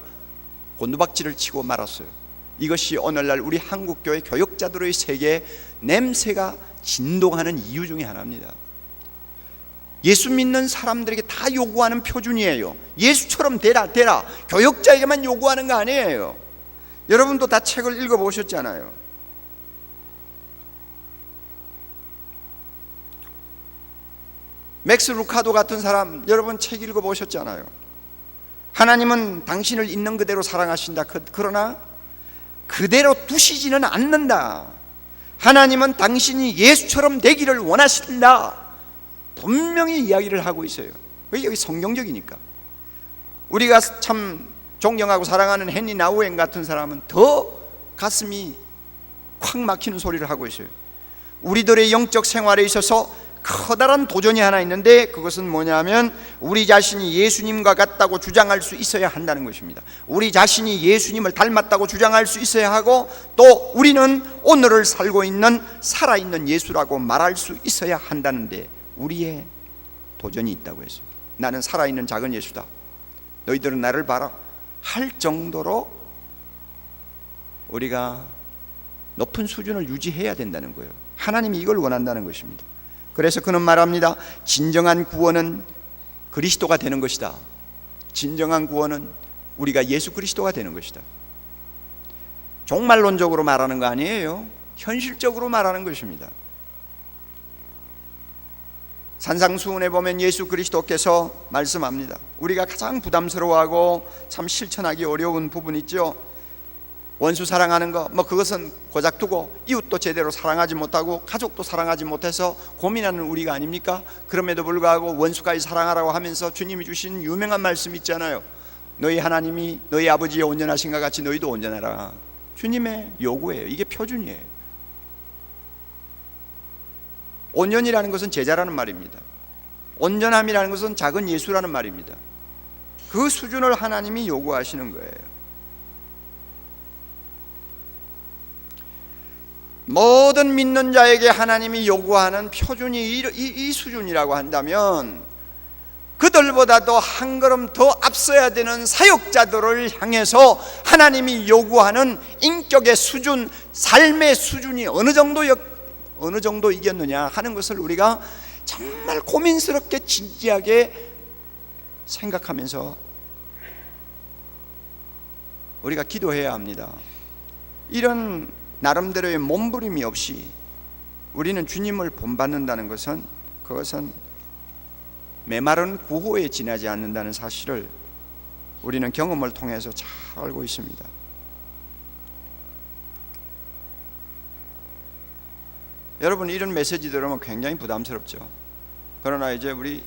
곤두박질을 치고 말았어요. 이것이 오늘날 우리 한국교회 교역자들의 세계에 냄새가 진동하는 이유 중에 하나입니다. 예수 믿는 사람들에게 다 요구하는 표준이에요. 예수처럼 되라. 교역자에게만 요구하는 거 아니에요. 여러분도 다 책을 읽어보셨잖아요. 맥스 루카도 같은 사람 여러분 책 읽어보셨잖아요. 하나님은 당신을 있는 그대로 사랑하신다. 그러나 그대로 두시지는 않는다. 하나님은 당신이 예수처럼 되기를 원하신다. 분명히 이야기를 하고 있어요. 여기 성경적이니까. 우리가 참 존경하고 사랑하는 헨리 나우엔 같은 사람은 더 가슴이 콱 막히는 소리를 하고 있어요. 우리들의 영적 생활에 있어서 커다란 도전이 하나 있는데 그것은 뭐냐면 우리 자신이 예수님과 같다고 주장할 수 있어야 한다는 것입니다. 우리 자신이 예수님을 닮았다고 주장할 수 있어야 하고 또 우리는 오늘을 살고 있는 살아있는 예수라고 말할 수 있어야 한다는데 우리의 도전이 있다고 했어요. 나는 살아있는 작은 예수다, 너희들은 나를 봐라 할 정도로 우리가 높은 수준을 유지해야 된다는 거예요. 하나님이 이걸 원한다는 것입니다. 그래서 그는 말합니다. 진정한 구원은 그리스도가 되는 것이다. 진정한 구원은 우리가 예수 그리스도가 되는 것이다. 종말론적으로 말하는 거 아니에요. 현실적으로 말하는 것입니다. 산상수훈에 보면 예수 그리스도께서 말씀합니다. 우리가 가장 부담스러워하고 참 실천하기 어려운 부분 있죠. 원수 사랑하는 거, 그것은 고작 두고 이웃도 제대로 사랑하지 못하고 가족도 사랑하지 못해서 고민하는 우리가 아닙니까? 그럼에도 불구하고 원수까지 사랑하라고 하면서 주님이 주신 유명한 말씀 있잖아요. 너희 하나님이 너희 아버지의 온전하신 것 같이 너희도 온전하라. 주님의 요구예요. 이게 표준이에요. 온전이라는 것은 제자라는 말입니다. 온전함이라는 것은 작은 예수라는 말입니다. 그 수준을 하나님이 요구하시는 거예요. 모든 믿는 자에게 하나님이 요구하는 표준이 이 수준이라고 한다면 그들보다도 한 걸음 더 앞서야 되는 사역자들을 향해서 하나님이 요구하는 인격의 수준, 삶의 수준이 어느 정도 이겼느냐 하는 것을 우리가 정말 고민스럽게 진지하게 생각하면서 우리가 기도해야 합니다. 이런 나름대로의 몸부림이 없이 우리는 주님을 본받는다는 것은 그것은 메마른 구호에 지나지 않는다는 사실을 우리는 경험을 통해서 잘 알고 있습니다. 여러분 이런 메시지 들으면 굉장히 부담스럽죠. 그러나 이제 우리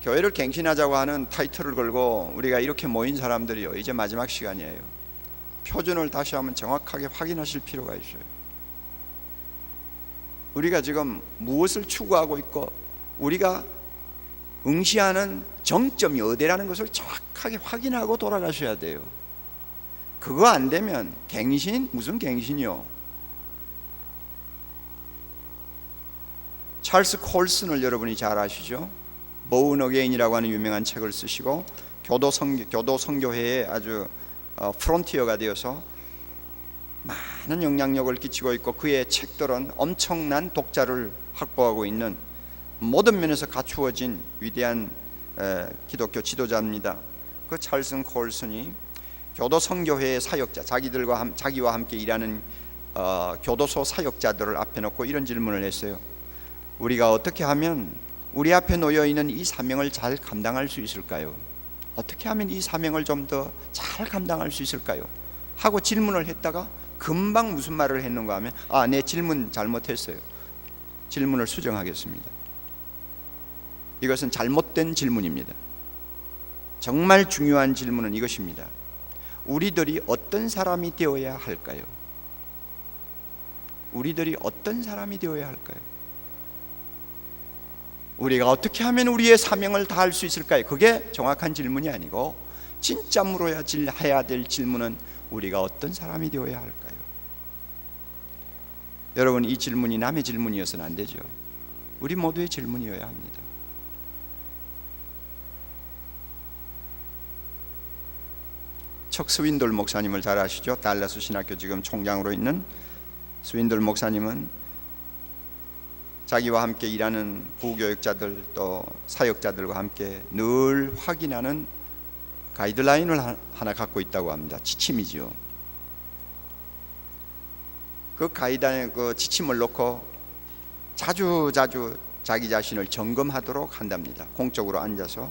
교회를 갱신하자고 하는 타이틀을 걸고 우리가 이렇게 모인 사람들이요, 이제 마지막 시간이에요. 표준을 다시 한번 정확하게 확인하실 필요가 있어요. 우리가 지금 무엇을 추구하고 있고 우리가 응시하는 정점이 어디라는 것을 정확하게 확인하고 돌아가셔야 돼요. 그거 안 되면 갱신? 무슨 갱신이요? 찰스 콜슨을 여러분이 잘 아시죠? Born Again이라고 하는 유명한 책을 쓰시고 교도 선교회에 아주 프론티어가 되어서 많은 영향력을 끼치고 있고, 그의 책들은 엄청난 독자를 확보하고 있는 모든 면에서 갖추어진 위대한 기독교 지도자입니다. 그 찰스 콜슨이 교도 선교회의 사역자, 자기와 함께 일하는 교도소 사역자들을 앞에 놓고 이런 질문을 했어요. 우리가 어떻게 하면 우리 앞에 놓여 있는 이 사명을 잘 감당할 수 있을까요? 어떻게 하면 이 사명을 좀 더 잘 감당할 수 있을까요? 하고 질문을 했다가 금방 무슨 말을 했는가 하면, 내 질문 잘못했어요. 질문을 수정하겠습니다. 이것은 잘못된 질문입니다. 정말 중요한 질문은 이것입니다. 우리들이 어떤 사람이 되어야 할까요? 우리들이 어떤 사람이 되어야 할까요? 우리가 어떻게 하면 우리의 사명을 다할 수 있을까요? 그게 정확한 질문이 아니고, 진짜 물어야 해야 될 질문은 우리가 어떤 사람이 되어야 할까요? 여러분, 이 질문이 남의 질문이어서는 안 되죠. 우리 모두의 질문이어야 합니다. 척 스윈돌 목사님을 잘 아시죠? 달라스 신학교 지금 총장으로 있는 스윈돌 목사님은 자기와 함께 일하는 부교역자들 또 사역자들과 함께 늘 확인하는 가이드라인을 하나 갖고 있다고 합니다. 지침이지요. 그 가이드라인, 그 지침을 놓고 자주 자기 자신을 점검하도록 한답니다. 공적으로 앉아서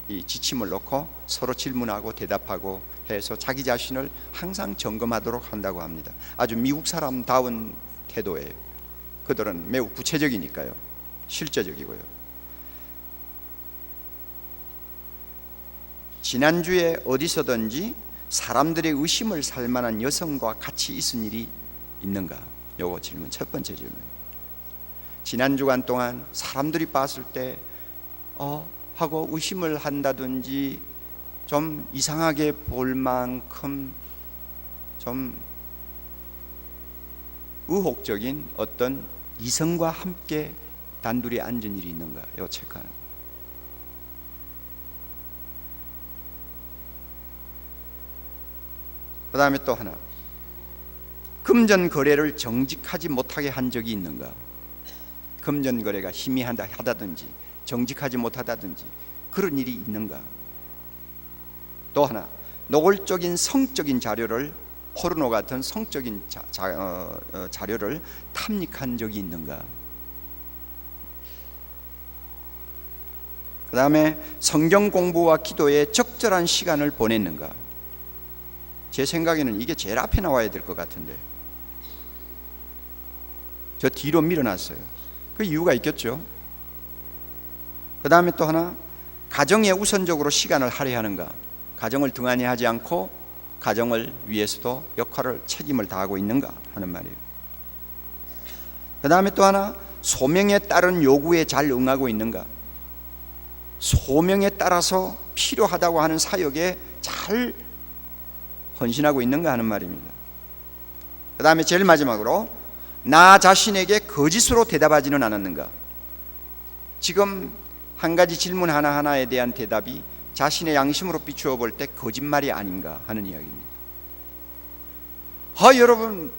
이 지침을 놓고 서로 질문하고 대답하고 해서 자기 자신을 항상 점검하도록 한다고 합니다. 아주 미국 사람다운 태도예요. 그들은 매우 구체적이니까요. 실제적이고요. 지난주에 어디서든지 사람들의 의심을 살 만한 여성과 같이 있은 일이 있는가? 요거 질문, 첫 번째 질문. 지난 주간 동안 사람들이 봤을 때 하고 의심을 한다든지 좀 이상하게 볼 만큼 좀 의혹적인 어떤 이성과 함께 단둘이 앉은 일이 있는가? 이거 체크하는 거예요. 그 다음에 또 하나, 금전 거래를 정직하지 못하게 한 적이 있는가? 금전 거래가 희미하다든지 정직하지 못하다든지 그런 일이 있는가? 또 하나, 노골적인 성적인 자료를, 포르노 같은 성적인 자료를 탐닉한 적이 있는가? 그 다음에 성경 공부와 기도에 적절한 시간을 보냈는가? 제 생각에는 이게 제일 앞에 나와야 될 것 같은데 저 뒤로 밀어놨어요. 그 이유가 있겠죠. 그 다음에 또 하나, 가정에 우선적으로 시간을 할애하는가? 가정을 등한히 하지 않고 가정을 위해서도 역할을, 책임을 다하고 있는가 하는 말이에요. 그 다음에 또 하나, 소명에 따른 요구에 잘 응하고 있는가? 소명에 따라서 필요하다고 하는 사역에 잘 헌신하고 있는가 하는 말입니다. 그 다음에 제일 마지막으로, 나 자신에게 거짓으로 대답하지는 않았는가? 지금 한 가지 질문 하나하나에 대한 대답이 자신의 양심으로 비추어 볼 때 거짓말이 아닌가 하는 이야기입니다. 여러분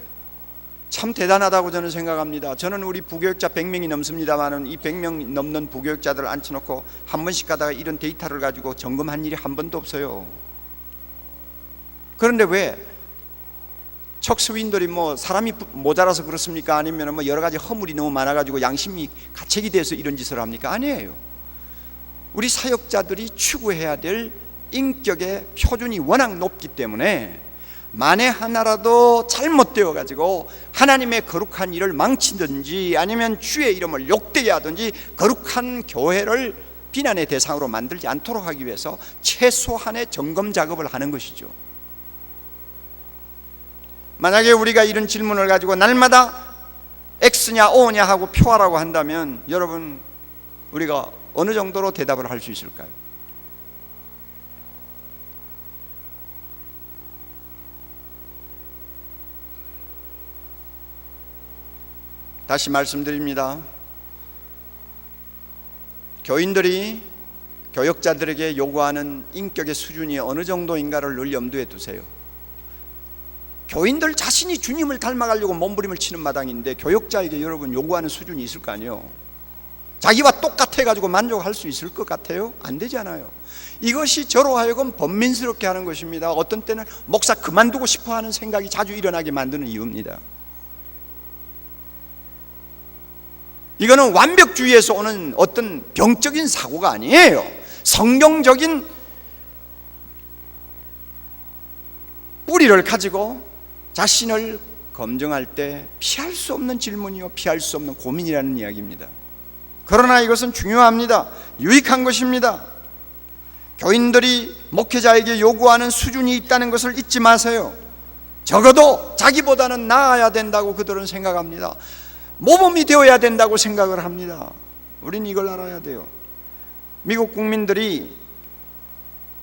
참 대단하다고 저는 생각합니다. 저는 우리 부교육자 100명이 넘습니다만은 이 100명 넘는 부교육자들을 앉혀놓고 한 번씩 가다가 이런 데이터를 가지고 점검한 일이 한 번도 없어요. 그런데 왜 척 스윈돌이 사람이 모자라서 그렇습니까? 아니면 여러 가지 허물이 너무 많아가지고 양심이 가책이 돼서 이런 짓을 합니까? 아니에요. 우리 사역자들이 추구해야 될 인격의 표준이 워낙 높기 때문에 만에 하나라도 잘못되어 가지고 하나님의 거룩한 일을 망치든지 아니면 주의 이름을 욕되게 하든지 거룩한 교회를 비난의 대상으로 만들지 않도록 하기 위해서 최소한의 점검 작업을 하는 것이죠. 만약에 우리가 이런 질문을 가지고 날마다 X냐 O냐 하고 표하라고 한다면 여러분 우리가 어느 정도로 대답을 할 수 있을까요? 다시 말씀드립니다. 교인들이 교역자들에게 요구하는 인격의 수준이 어느 정도인가를 늘 염두에 두세요. 교인들 자신이 주님을 닮아가려고 몸부림을 치는 마당인데 교역자에게 여러분 요구하는 수준이 있을 거 아니에요. 자기와 똑같아가지고 만족할 수 있을 것 같아요? 안 되잖아요. 이것이 저로 하여금 번민스럽게 하는 것입니다. 어떤 때는 목사 그만두고 싶어 하는 생각이 자주 일어나게 만드는 이유입니다. 이거는 완벽주의에서 오는 어떤 병적인 사고가 아니에요. 성경적인 뿌리를 가지고 자신을 검증할 때 피할 수 없는 질문이요, 피할 수 없는 고민이라는 이야기입니다. 그러나 이것은 중요합니다. 유익한 것입니다. 교인들이 목회자에게 요구하는 수준이 있다는 것을 잊지 마세요. 적어도 자기보다는 나아야 된다고 그들은 생각합니다. 모범이 되어야 된다고 생각을 합니다. 우린 이걸 알아야 돼요. 미국 국민들이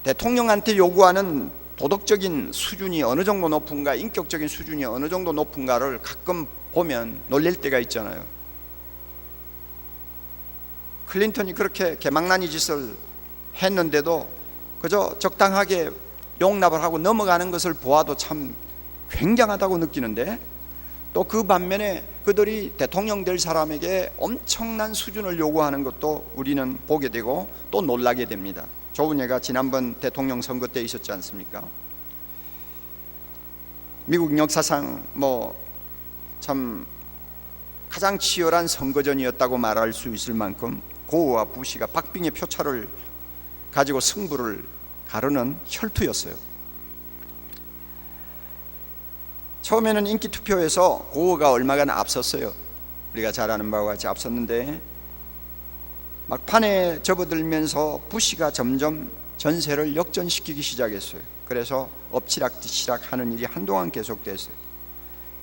대통령한테 요구하는 도덕적인 수준이 어느 정도 높은가, 인격적인 수준이 어느 정도 높은가를 가끔 보면 놀랄 때가 있잖아요. 클린턴이 그렇게 개망나니 짓을 했는데도 그저 적당하게 용납을 하고 넘어가는 것을 보아도 참 굉장하다고 느끼는데, 또 그 반면에 그들이 대통령 될 사람에게 엄청난 수준을 요구하는 것도 우리는 보게 되고 또 놀라게 됩니다. 좋은 예가 지난번 대통령 선거 때 있었지 않습니까? 미국 역사상 참 가장 치열한 선거전이었다고 말할 수 있을 만큼 고어와 부시가 박빙의 표차를 가지고 승부를 가르는 혈투였어요. 처음에는 인기 투표에서 고어가 얼마나 앞섰어요. 우리가 잘 아는 바와 같이 앞섰는데 막판에 접어들면서 부시가 점점 전세를 역전시키기 시작했어요. 그래서 엎치락뒤치락 하는 일이 한동안 계속됐어요.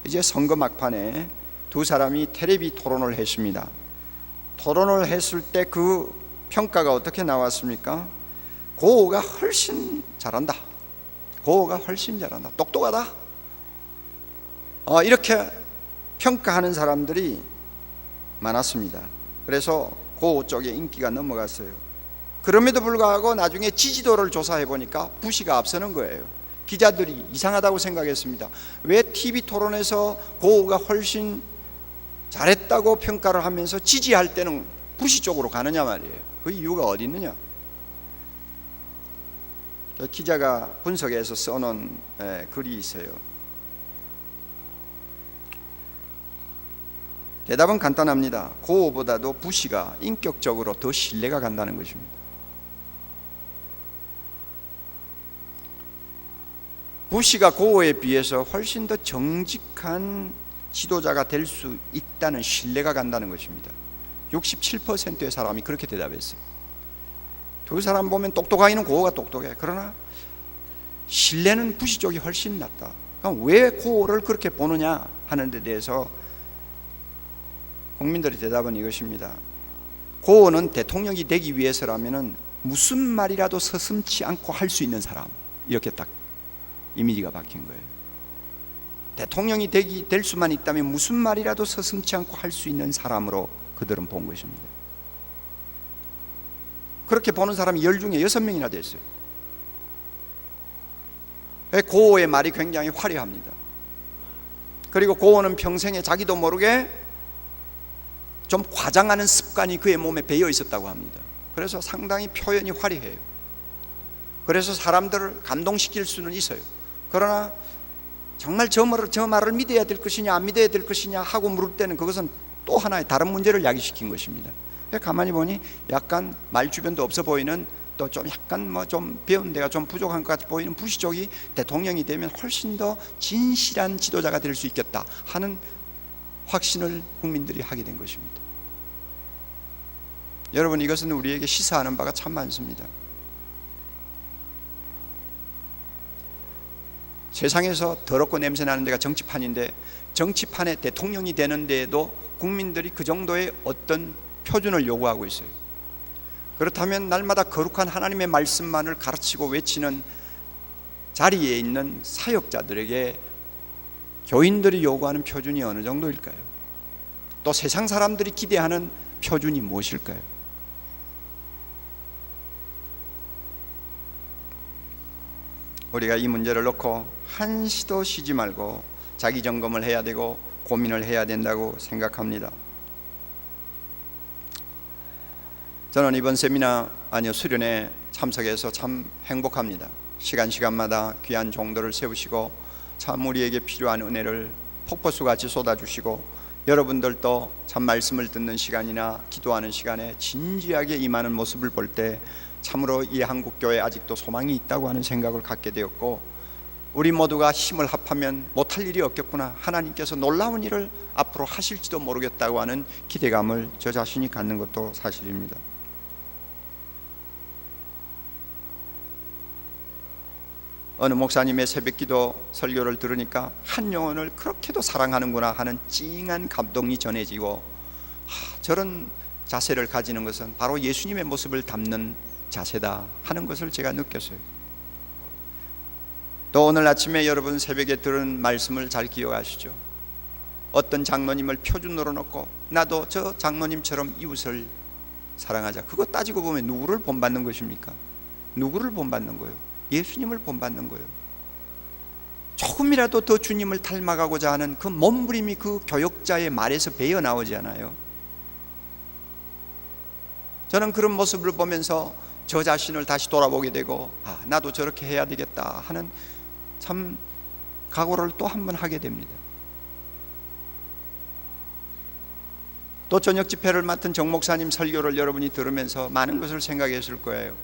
이제 선거 막판에 두 사람이 텔레비 토론을 했습니다. 토론을 했을 때 그 평가가 어떻게 나왔습니까? 고어가 훨씬 잘한다. 고어가 훨씬 잘한다. 똑똑하다. 이렇게 평가하는 사람들이 많았습니다. 그래서 고어 쪽에 인기가 넘어갔어요. 그럼에도 불구하고 나중에 지지도를 조사해 보니까 부시가 앞서는 거예요. 기자들이 이상하다고 생각했습니다. 왜 TV 토론에서 고어가 훨씬 잘했다고 평가를 하면서 지지할 때는 부시 쪽으로 가느냐 말이에요. 그 이유가 어디 있느냐? 기자가 분석해서 써놓은 글이 있어요. 대답은 간단합니다. 고어보다도 부시가 인격적으로 더 신뢰가 간다는 것입니다. 부시가 고어에 비해서 훨씬 더 정직한 지도자가 될 수 있다는 신뢰가 간다는 것입니다. 67%의 사람이 그렇게 대답했어요. 두 사람 보면 똑똑하기는 고어가 똑똑해. 그러나 신뢰는 부시 쪽이 훨씬 낫다. 그럼 왜 고어를 그렇게 보느냐 하는 데 대해서 국민들의 대답은 이것입니다. 고어는 대통령이 되기 위해서라면 무슨 말이라도 서슴지 않고 할 수 있는 사람, 이렇게 딱 이미지가 박힌 거예요. 대통령이 될 수만 있다면 무슨 말이라도 서슴지 않고 할 수 있는 사람으로 그들은 본 것입니다. 그렇게 보는 사람이 10 중에 6명이나 됐어요. 고어의 말이 굉장히 화려합니다. 그리고 고어는 평생에 자기도 모르게 좀 과장하는 습관이 그의 몸에 배어 있었다고 합니다. 그래서 상당히 표현이 화려해요. 그래서 사람들을 감동시킬 수는 있어요. 그러나 정말 저 말을 믿어야 될 것이냐 안 믿어야 될 것이냐 하고 물을 때는 그것은 또 하나의 다른 문제를 야기시킨 것입니다. 가만히 보니 약간 말 주변도 없어 보이는, 또 좀 약간 좀 배운 데가 좀 부족한 것 같이 보이는 부시 쪽이 대통령이 되면 훨씬 더 진실한 지도자가 될 수 있겠다 하는 확신을 국민들이 하게 된 것입니다. 여러분, 이것은 우리에게 시사하는 바가 참 많습니다. 세상에서 더럽고 냄새나는 데가 정치판인데, 정치판에 대통령이 되는 데에도 국민들이 그 정도의 어떤 표준을 요구하고 있어요. 그렇다면 날마다 거룩한 하나님의 말씀만을 가르치고 외치는 자리에 있는 사역자들에게 교인들이 요구하는 표준이 어느 정도일까요? 또 세상 사람들이 기대하는 표준이 무엇일까요? 우리가 이 문제를 놓고 한시도 쉬지 말고 자기 점검을 해야 되고 고민을 해야 된다고 생각합니다. 저는 이번 수련회 참석해서 참 행복합니다. 시간마다 귀한 종들을 세우시고 참 우리에게 필요한 은혜를 폭포수같이 쏟아주시고 여러분들도 참 말씀을 듣는 시간이나 기도하는 시간에 진지하게 임하는 모습을 볼 때 참으로 이 한국교회에 아직도 소망이 있다고 하는 생각을 갖게 되었고, 우리 모두가 힘을 합하면 못할 일이 없겠구나, 하나님께서 놀라운 일을 앞으로 하실지도 모르겠다고 하는 기대감을 저 자신이 갖는 것도 사실입니다. 어느 목사님의 새벽기도 설교를 들으니까 한 영혼을 그렇게도 사랑하는구나 하는 찡한 감동이 전해지고, 저런 자세를 가지는 것은 바로 예수님의 모습을 담는 자세다 하는 것을 제가 느꼈어요. 또 오늘 아침에 여러분 새벽에 들은 말씀을 잘 기억하시죠? 어떤 장로님을 표준으로 놓고 나도 저 장로님처럼 이웃을 사랑하자. 그거 따지고 보면 누구를 본받는 것입니까? 누구를 본받는 거예요? 예수님을 본받는 거예요. 조금이라도 더 주님을 닮아가고자 하는 그 몸부림이 그 교역자의 말에서 배어 나오지 않아요? 저는 그런 모습을 보면서 저 자신을 다시 돌아보게 되고, 나도 저렇게 해야 되겠다 하는 참 각오를 또 한 번 하게 됩니다. 또 저녁 집회를 맡은 정 목사님 설교를 여러분이 들으면서 많은 것을 생각했을 거예요.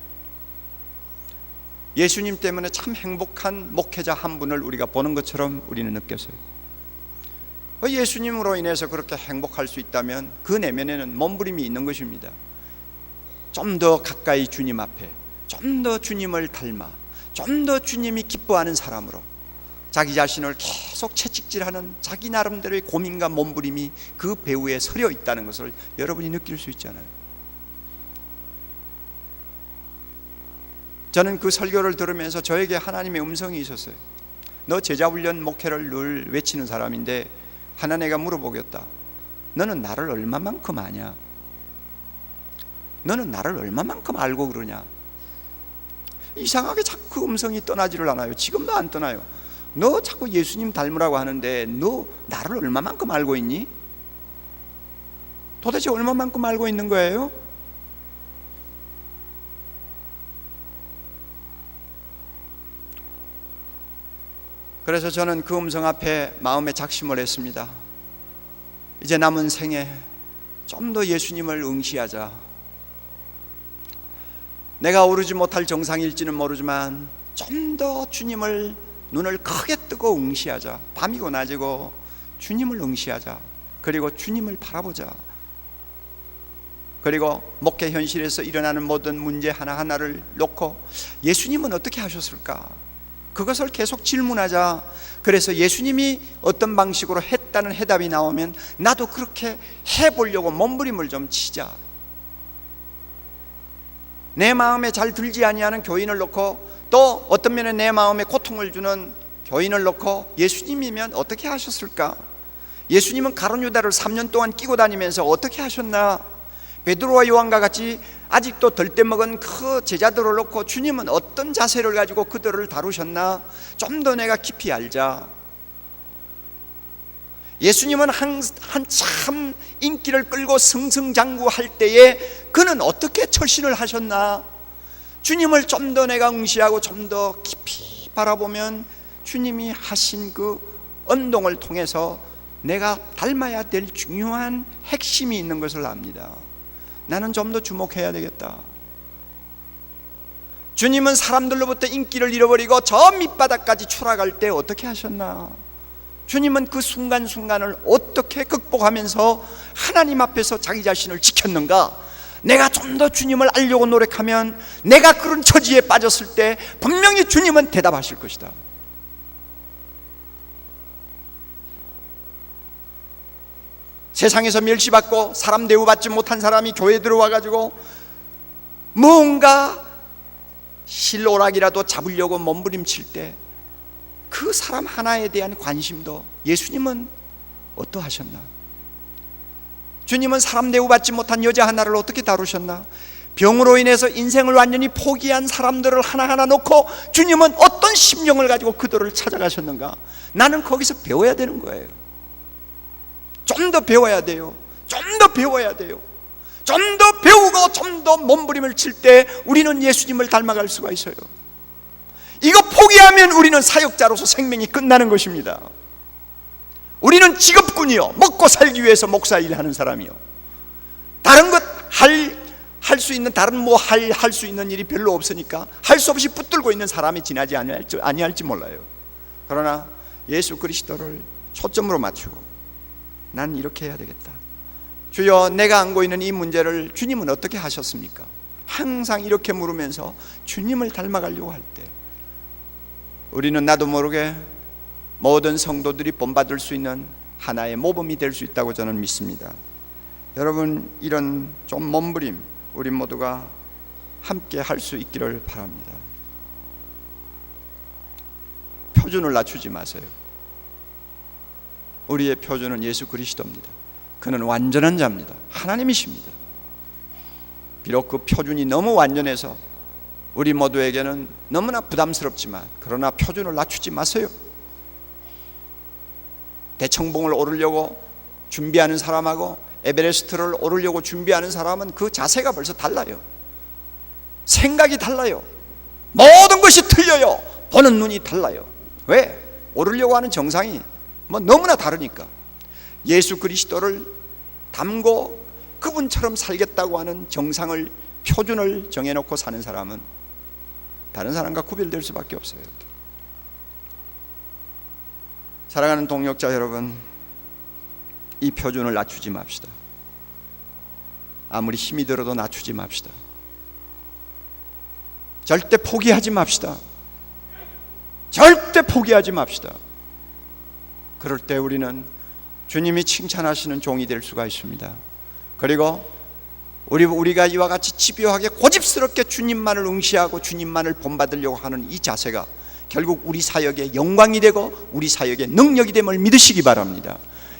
예수님 때문에 참 행복한 목회자 한 분을 우리가 보는 것처럼 우리는 느꼈어요. 예수님으로 인해서 그렇게 행복할 수 있다면 그 내면에는 몸부림이 있는 것입니다. 좀 더 가까이 주님 앞에, 좀 더 주님을 닮아, 좀 더 주님이 기뻐하는 사람으로 자기 자신을 계속 채찍질하는 자기 나름대로의 고민과 몸부림이 그 배후에 서려 있다는 것을 여러분이 느낄 수 있잖아요. 저는 그 설교를 들으면서 저에게 하나님의 음성이 있었어요. 너 제자훈련 목회를 늘 외치는 사람인데 하나 내가 물어보겠다. 너는 나를 얼마만큼 아냐? 너는 나를 얼마만큼 알고 그러냐? 이상하게 자꾸 그 음성이 떠나지를 않아요. 지금도 안 떠나요. 너 자꾸 예수님 닮으라고 하는데 너 나를 얼마만큼 알고 있니? 도대체 얼마만큼 알고 있는 거예요? 그래서 저는 그 음성 앞에 마음에 작심을 했습니다. 이제 남은 생에 좀 더 예수님을 응시하자. 내가 오르지 못할 정상일지는 모르지만 좀 더 주님을 눈을 크게 뜨고 응시하자. 밤이고 낮이고 주님을 응시하자. 그리고 주님을 바라보자. 그리고 목회 현실에서 일어나는 모든 문제 하나하나를 놓고 예수님은 어떻게 하셨을까? 그것을 계속 질문하자. 그래서 예수님이 어떤 방식으로 했다는 해답이 나오면 나도 그렇게 해보려고 몸부림을 좀 치자. 내 마음에 잘 들지 아니하는 교인을 놓고, 또 어떤 면에 내 마음에 고통을 주는 교인을 놓고 예수님이면 어떻게 하셨을까? 예수님은 가룟 유다를 3년 동안 끼고 다니면서 어떻게 하셨나? 베드로와 요한과 같이 아직도 덜때먹은 그 제자들을 놓고 주님은 어떤 자세를 가지고 그들을 다루셨나? 좀 더 내가 깊이 알자. 예수님은 한참 인기를 끌고 승승장구할 때에 그는 어떻게 처신을 하셨나? 주님을 좀 더 내가 응시하고 좀 더 깊이 바라보면 주님이 하신 그 언동을 통해서 내가 닮아야 될 중요한 핵심이 있는 것을 압니다. 나는 좀 더 주목해야 되겠다. 주님은 사람들로부터 인기를 잃어버리고 저 밑바닥까지 추락할 때 어떻게 하셨나? 주님은 그 순간순간을 어떻게 극복하면서 하나님 앞에서 자기 자신을 지켰는가? 내가 좀 더 주님을 알려고 노력하면 내가 그런 처지에 빠졌을 때 분명히 주님은 대답하실 것이다. 세상에서 멸시받고 사람 대우받지 못한 사람이 교회에 들어와가지고 뭔가 실오락이라도 잡으려고 몸부림칠 때 그 사람 하나에 대한 관심도 예수님은 어떠하셨나? 주님은 사람 대우받지 못한 여자 하나를 어떻게 다루셨나? 병으로 인해서 인생을 완전히 포기한 사람들을 하나하나 놓고 주님은 어떤 심령을 가지고 그들을 찾아가셨는가? 나는 거기서 배워야 되는 거예요. 좀 더 배워야 돼요. 좀 더 배워야 돼요. 좀 더 배우고 좀 더 몸부림을 칠 때 우리는 예수님을 닮아갈 수가 있어요. 이거 포기하면 우리는 사역자로서 생명이 끝나는 것입니다. 우리는 직업군이요, 먹고 살기 위해서 목사 일하는 사람이요, 다른 것 할 수 있는 다른 할 수 있는 일이 별로 없으니까 할 수 없이 붙들고 있는 사람이 지나지 아니할지 몰라요. 그러나 예수 그리스도를 초점으로 맞추고 난 이렇게 해야 되겠다. 주여, 내가 안고 있는 이 문제를 주님은 어떻게 하셨습니까? 항상 이렇게 물으면서 주님을 닮아가려고 할 때 우리는 나도 모르게 모든 성도들이 본받을 수 있는 하나의 모범이 될 수 있다고 저는 믿습니다. 여러분, 이런 좀 몸부림 우리 모두가 함께 할 수 있기를 바랍니다. 표준을 낮추지 마세요. 우리의 표준은 예수 그리스도입니다. 그는 완전한 자입니다. 하나님이십니다. 비록 그 표준이 너무 완전해서 우리 모두에게는 너무나 부담스럽지만, 그러나 표준을 낮추지 마세요. 대청봉을 오르려고 준비하는 사람하고 에베레스트를 오르려고 준비하는 사람은 그 자세가 벌써 달라요. 생각이 달라요. 모든 것이 틀려요. 보는 눈이 달라요. 왜? 오르려고 하는 정상이 너무나 다르니까. 예수 그리스도를 닮고 그분처럼 살겠다고 하는 정상을, 표준을 정해놓고 사는 사람은 다른 사람과 구별될 수밖에 없어요. 사랑하는 동역자 여러분, 이 표준을 낮추지 맙시다. 아무리 힘이 들어도 낮추지 맙시다. 절대 포기하지 맙시다. 절대 포기하지 맙시다. 그럴 때 우리는 주님이 칭찬하시는 종이 될 수가 있습니다. 그리고 우리가 이와 같이 집요하게 고집스럽게 주님만을 응시하고 주님만을 본받으려고 하는 이 자세가 결국 우리 사역의 영광이 되고 우리 사역의 능력이 됨을 믿으시기 바랍니다.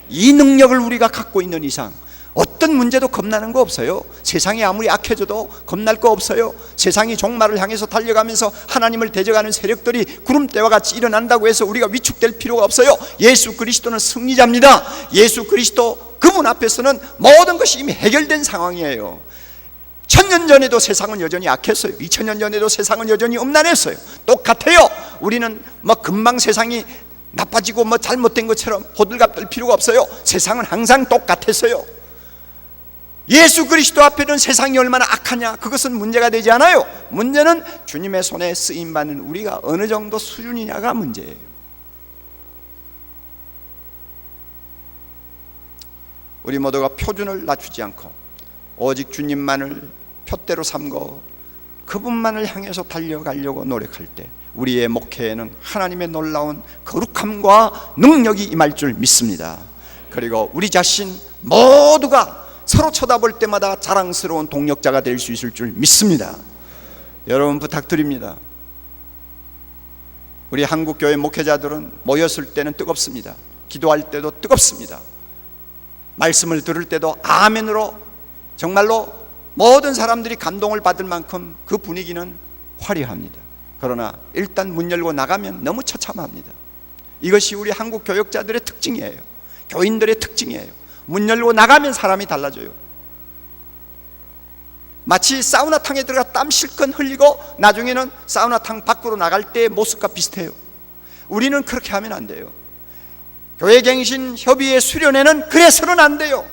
이 능력을 우리가 갖고 있는 이상 어떤 문제도 겁나는 거 없어요. 세상이 아무리 악해져도 겁날 거 없어요. 세상이 종말을 향해서 달려가면서 하나님을 대적하는 세력들이 구름대와 같이 일어난다고 해서 우리가 위축될 필요가 없어요. 예수 그리스도는 승리자입니다. 예수 그리스도 그분 앞에서는 모든 것이 이미 해결된 상황이에요. 1000년 전에도 세상은 여전히 악했어요. 2000년 전에도 세상은 여전히 음란했어요. 똑같아요. 우리는 금방 세상이 나빠지고 잘못된 것처럼 호들갑 떨 필요가 없어요. 세상은 항상 똑같았어요. 예수 그리스도 앞에는 세상이 얼마나 악하냐, 그것은 문제가 되지 않아요. 문제는 주님의 손에 쓰임받는 우리가 어느 정도 수준이냐가 문제예요. 우리 모두가 표준을 낮추지 않고 오직 주님만을 표대로 삼고 그분만을 향해서 달려가려고 노력할 때 우리의 목회에는 하나님의 놀라운 거룩함과 능력이 임할 줄 믿습니다. 그리고 우리 자신 모두가 서로 쳐다볼 때마다 자랑스러운 동력자가 될 수 있을 줄 믿습니다. 여러분 부탁드립니다. 우리 한국교회 목회자들은 모였을 때는 뜨겁습니다. 기도할 때도 뜨겁습니다. 말씀을 들을 때도 아멘으로 정말로 모든 사람들이 감동을 받을 만큼 그 분위기는 화려합니다. 그러나 일단 문 열고 나가면 너무 처참합니다. 이것이 우리 한국 교역자들의 특징이에요. 교인들의 특징이에요. 문 열고 나가면 사람이 달라져요. 마치 사우나탕에 들어가 땀 실컷 흘리고 나중에는 사우나탕 밖으로 나갈 때의 모습과 비슷해요. 우리는 그렇게 하면 안 돼요. 교회갱신 협의회 수련회는 그래서는 안 돼요.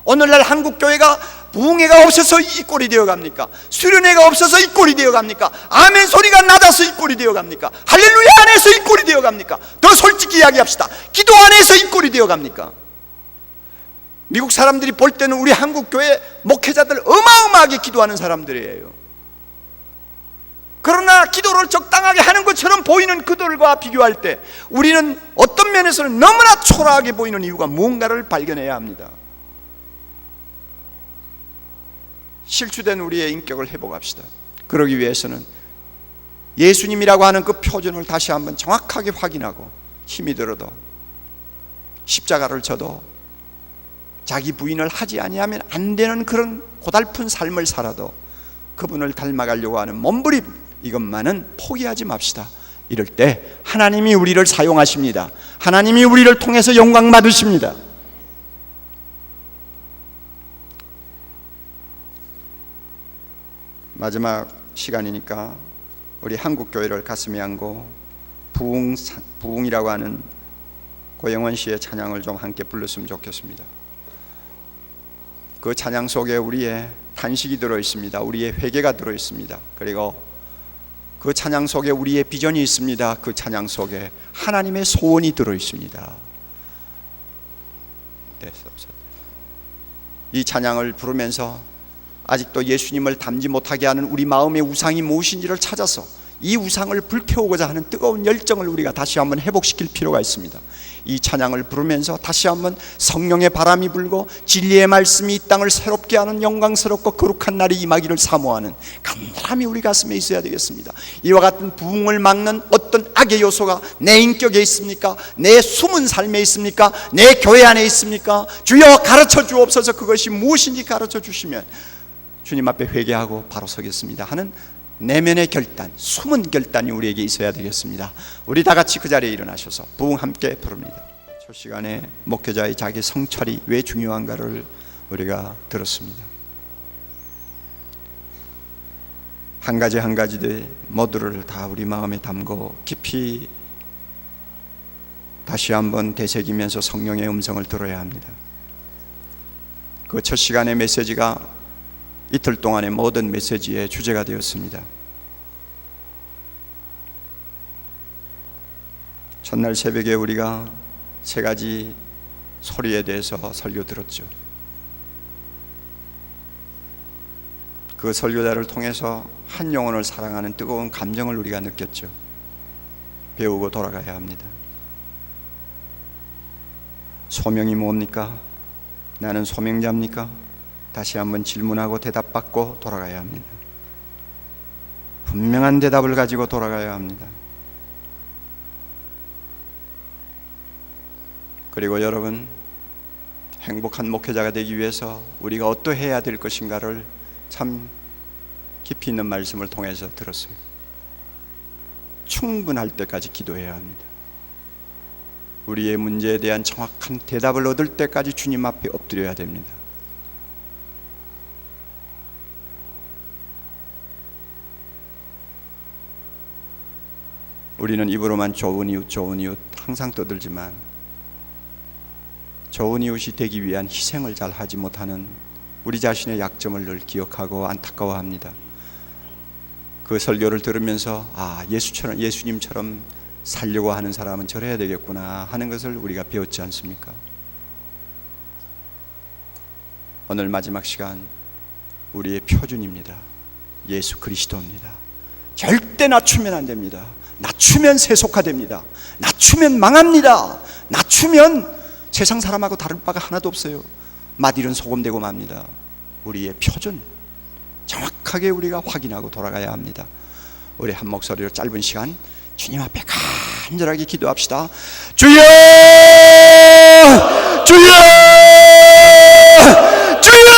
오늘날 한국교회가 부흥회가 없어서 이 꼴이 되어갑니까? 수련회가 없어서 이 꼴이 되어갑니까? 아멘 소리가 낮아서 이 꼴이 되어갑니까? 할렐루야 안에서 이 꼴이 되어갑니까? 더 솔직히 이야기합시다. 기도 안에서 이 꼴이 되어갑니까? 미국 사람들이 볼 때는 우리 한국교회 목회자들 어마어마하게 기도하는 사람들이에요. 그러나 기도를 적당하게 하는 것처럼 보이는 그들과 비교할 때 우리는 어떤 면에서는 너무나 초라하게 보이는 이유가 무언가를 발견해야 합니다. 실추된 우리의 인격을 회복합시다. 그러기 위해서는 예수님이라고 하는 그 표준을 다시 한번 정확하게 확인하고, 힘이 들어도 십자가를 져도 자기 부인을 하지 아니하면 안 되는 그런 고달픈 삶을 살아도 그분을 닮아가려고 하는 몸부림, 이것만은 포기하지 맙시다. 이럴 때 하나님이 우리를 사용하십니다. 하나님이 우리를 통해서 영광 받으십니다. 마지막 시간이니까 우리 한국교회를 가슴에 안고 부흥이라고 하는 고영원 씨의 찬양을 좀 함께 불렀으면 좋겠습니다. 그 찬양 속에 우리의 탄식이 들어있습니다. 우리의 회개가 들어있습니다. 그리고 그 찬양 속에 우리의 비전이 있습니다. 그 찬양 속에 하나님의 소원이 들어있습니다. 이 찬양을 부르면서 아직도 예수님을 닮지 못하게 하는 우리 마음의 우상이 무엇인지를 찾아서 이 우상을 불태우고자 하는 뜨거운 열정을 우리가 다시 한번 회복시킬 필요가 있습니다. 이 찬양을 부르면서 다시 한번 성령의 바람이 불고 진리의 말씀이 이 땅을 새롭게 하는 영광스럽고 거룩한 날이 임하기를 사모하는 간절함이 우리 가슴에 있어야 되겠습니다. 이와 같은 부흥을 막는 어떤 악의 요소가 내 인격에 있습니까? 내 숨은 삶에 있습니까? 내 교회 안에 있습니까? 주여 가르쳐 주옵소서. 그것이 무엇인지 가르쳐 주시면 주님 앞에 회개하고 바로 서겠습니다 하는 내면의 결단, 숨은 결단이 우리에게 있어야 되겠습니다. 우리 다 같이 그 자리에 일어나셔서 부흥 함께 부릅니다. 첫 시간에 목회자의 자기 성찰이 왜 중요한가를 우리가 들었습니다. 한 가지 한 가지들 모두를 다 우리 마음에 담고 깊이 다시 한번 되새기면서 성령의 음성을 들어야 합니다. 그 첫 시간의 메시지가 이틀 동안의 모든 메시지의 주제가 되었습니다. 첫날 새벽에 우리가 세 가지 소리에 대해서 설교 들었죠. 그 설교자를 통해서 한 영혼을 사랑하는 뜨거운 감정을 우리가 느꼈죠. 배우고 돌아가야 합니다. 소명이 뭡니까? 나는 소명자입니까? 다시 한번 질문하고 대답받고 돌아가야 합니다. 분명한 대답을 가지고 돌아가야 합니다. 그리고 여러분, 행복한 목회자가 되기 위해서 우리가 어떠해야 될 것인가를 참 깊이 있는 말씀을 통해서 들었어요. 충분할 때까지 기도해야 합니다. 우리의 문제에 대한 정확한 대답을 얻을 때까지 주님 앞에 엎드려야 됩니다. 우리는 입으로만 좋은 이웃 항상 떠들지만 좋은 이웃이 되기 위한 희생을 잘 하지 못하는 우리 자신의 약점을 늘 기억하고 안타까워합니다. 그 설교를 들으면서 예수님처럼 살려고 하는 사람은 저래야 되겠구나 하는 것을 우리가 배웠지 않습니까? 오늘 마지막 시간 우리의 표준입니다. 예수 그리스도입니다. 절대 낮추면 안 됩니다. 낮추면 세속화됩니다. 낮추면 망합니다. 낮추면 세상 사람하고 다를 바가 하나도 없어요. 맛일은 소금되고 맙니다. 우리의 표준 정확하게 우리가 확인하고 돌아가야 합니다. 우리 한 목소리로 짧은 시간 주님 앞에 간절하게 기도합시다. 주여! 주여! 주여!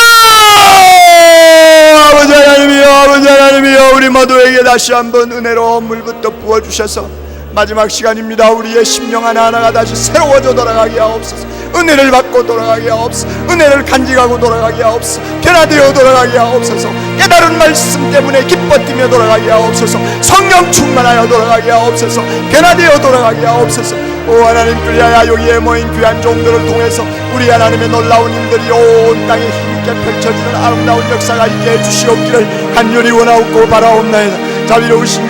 아버지 하나님이여, 아버지 하나님이여, 우리 모두에게 다시 한번 은혜로운 물부터 부어주셔서 마지막 시간입니다. 우리의 심령 하나하나가 다시 새로워져 돌아가게 하옵소서. 은혜를 받고 돌아가게 하옵소서. 은혜를 간직하고 돌아가게 하옵소서. 변화되어 돌아가게 하옵소서. 깨달은 말씀 때문에 기뻐 뛰며 돌아가게 하옵소서. 성령 충만하여 돌아가게 하옵소서. 변화되어 돌아가게 하옵소서. 오 하나님, 그리하여 여기에 모인 귀한 종들을 통해서 우리 하나님의 놀라운 일들이 온 땅에 힘있게 펼쳐지는 아름다운 역사가 있게 해주시옵기를 간절히 원하옵고 바라옵나이다. 자비로우신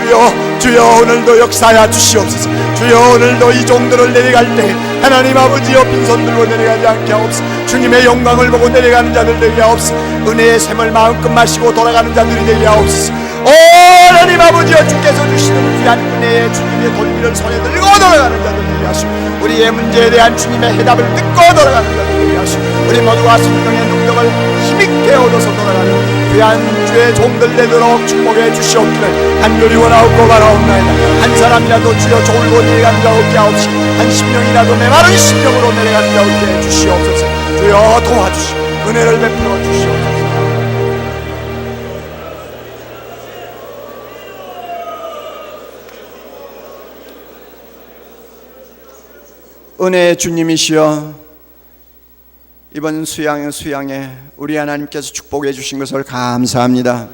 주여 오늘도 역사하여 주시옵소서. 주여 오늘도 이 종들을 내려갈 때 하나님 아버지여 빈손 들고 내려가지 않게 하옵소서. 주님의 영광을 보고 내려가는 자들 되게 하옵소서. 은혜의 샘을 마음껏 마시고 돌아가는 자들이 되게 하옵소서. 오 하나님 아버지여, 주께서 주시는 귀한 은혜의 주님의 돌기를 손에 들고 돌아가는 자들 되게 하시고, 우리의 문제에 대한 주님의 해답을 듣고 돌아가는 자들 되게 하시고, 우리 모두가 성령의 능력을 힘있게 얻어서 돌아가는 귀한 주의 종들 되도록 축복해 주시옵기를 간절히 원하옵고 바라옵나이다. 한 사람이라도 주여 좋을 곳 내려간 자 없게 하옵시고 한 심령이라도 메마른 심령으로 내려간 자 없게 해 주시옵소서. 주여 도와주시고 은혜를 베풀어 주시옵소서. 은혜의 주님이시여, 이번 수양에 우리 하나님께서 축복해 주신 것을 감사합니다.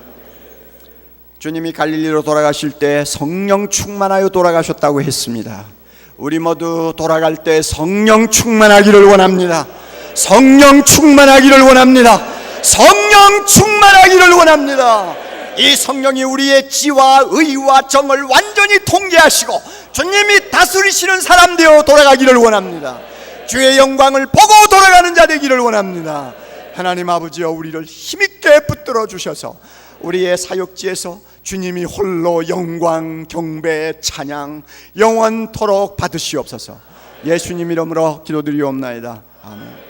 주님이 갈릴리로 돌아가실 때 성령 충만하여 돌아가셨다고 했습니다. 우리 모두 돌아갈 때 성령 충만하기를 원합니다. 성령 충만하기를 원합니다. 성령 충만하기를 원합니다. 이 성령이 우리의 지와 의와 정을 완전히 통제하시고 주님이 다스리시는 사람 되어 돌아가기를 원합니다. 주의 영광을 보고 돌아가는 자 되기를 원합니다. 하나님 아버지여, 우리를 힘있게 붙들어 주셔서 우리의 사역지에서 주님이 홀로 영광, 경배, 찬양 영원토록 받으시옵소서. 예수님 이름으로 기도드리옵나이다. 아멘.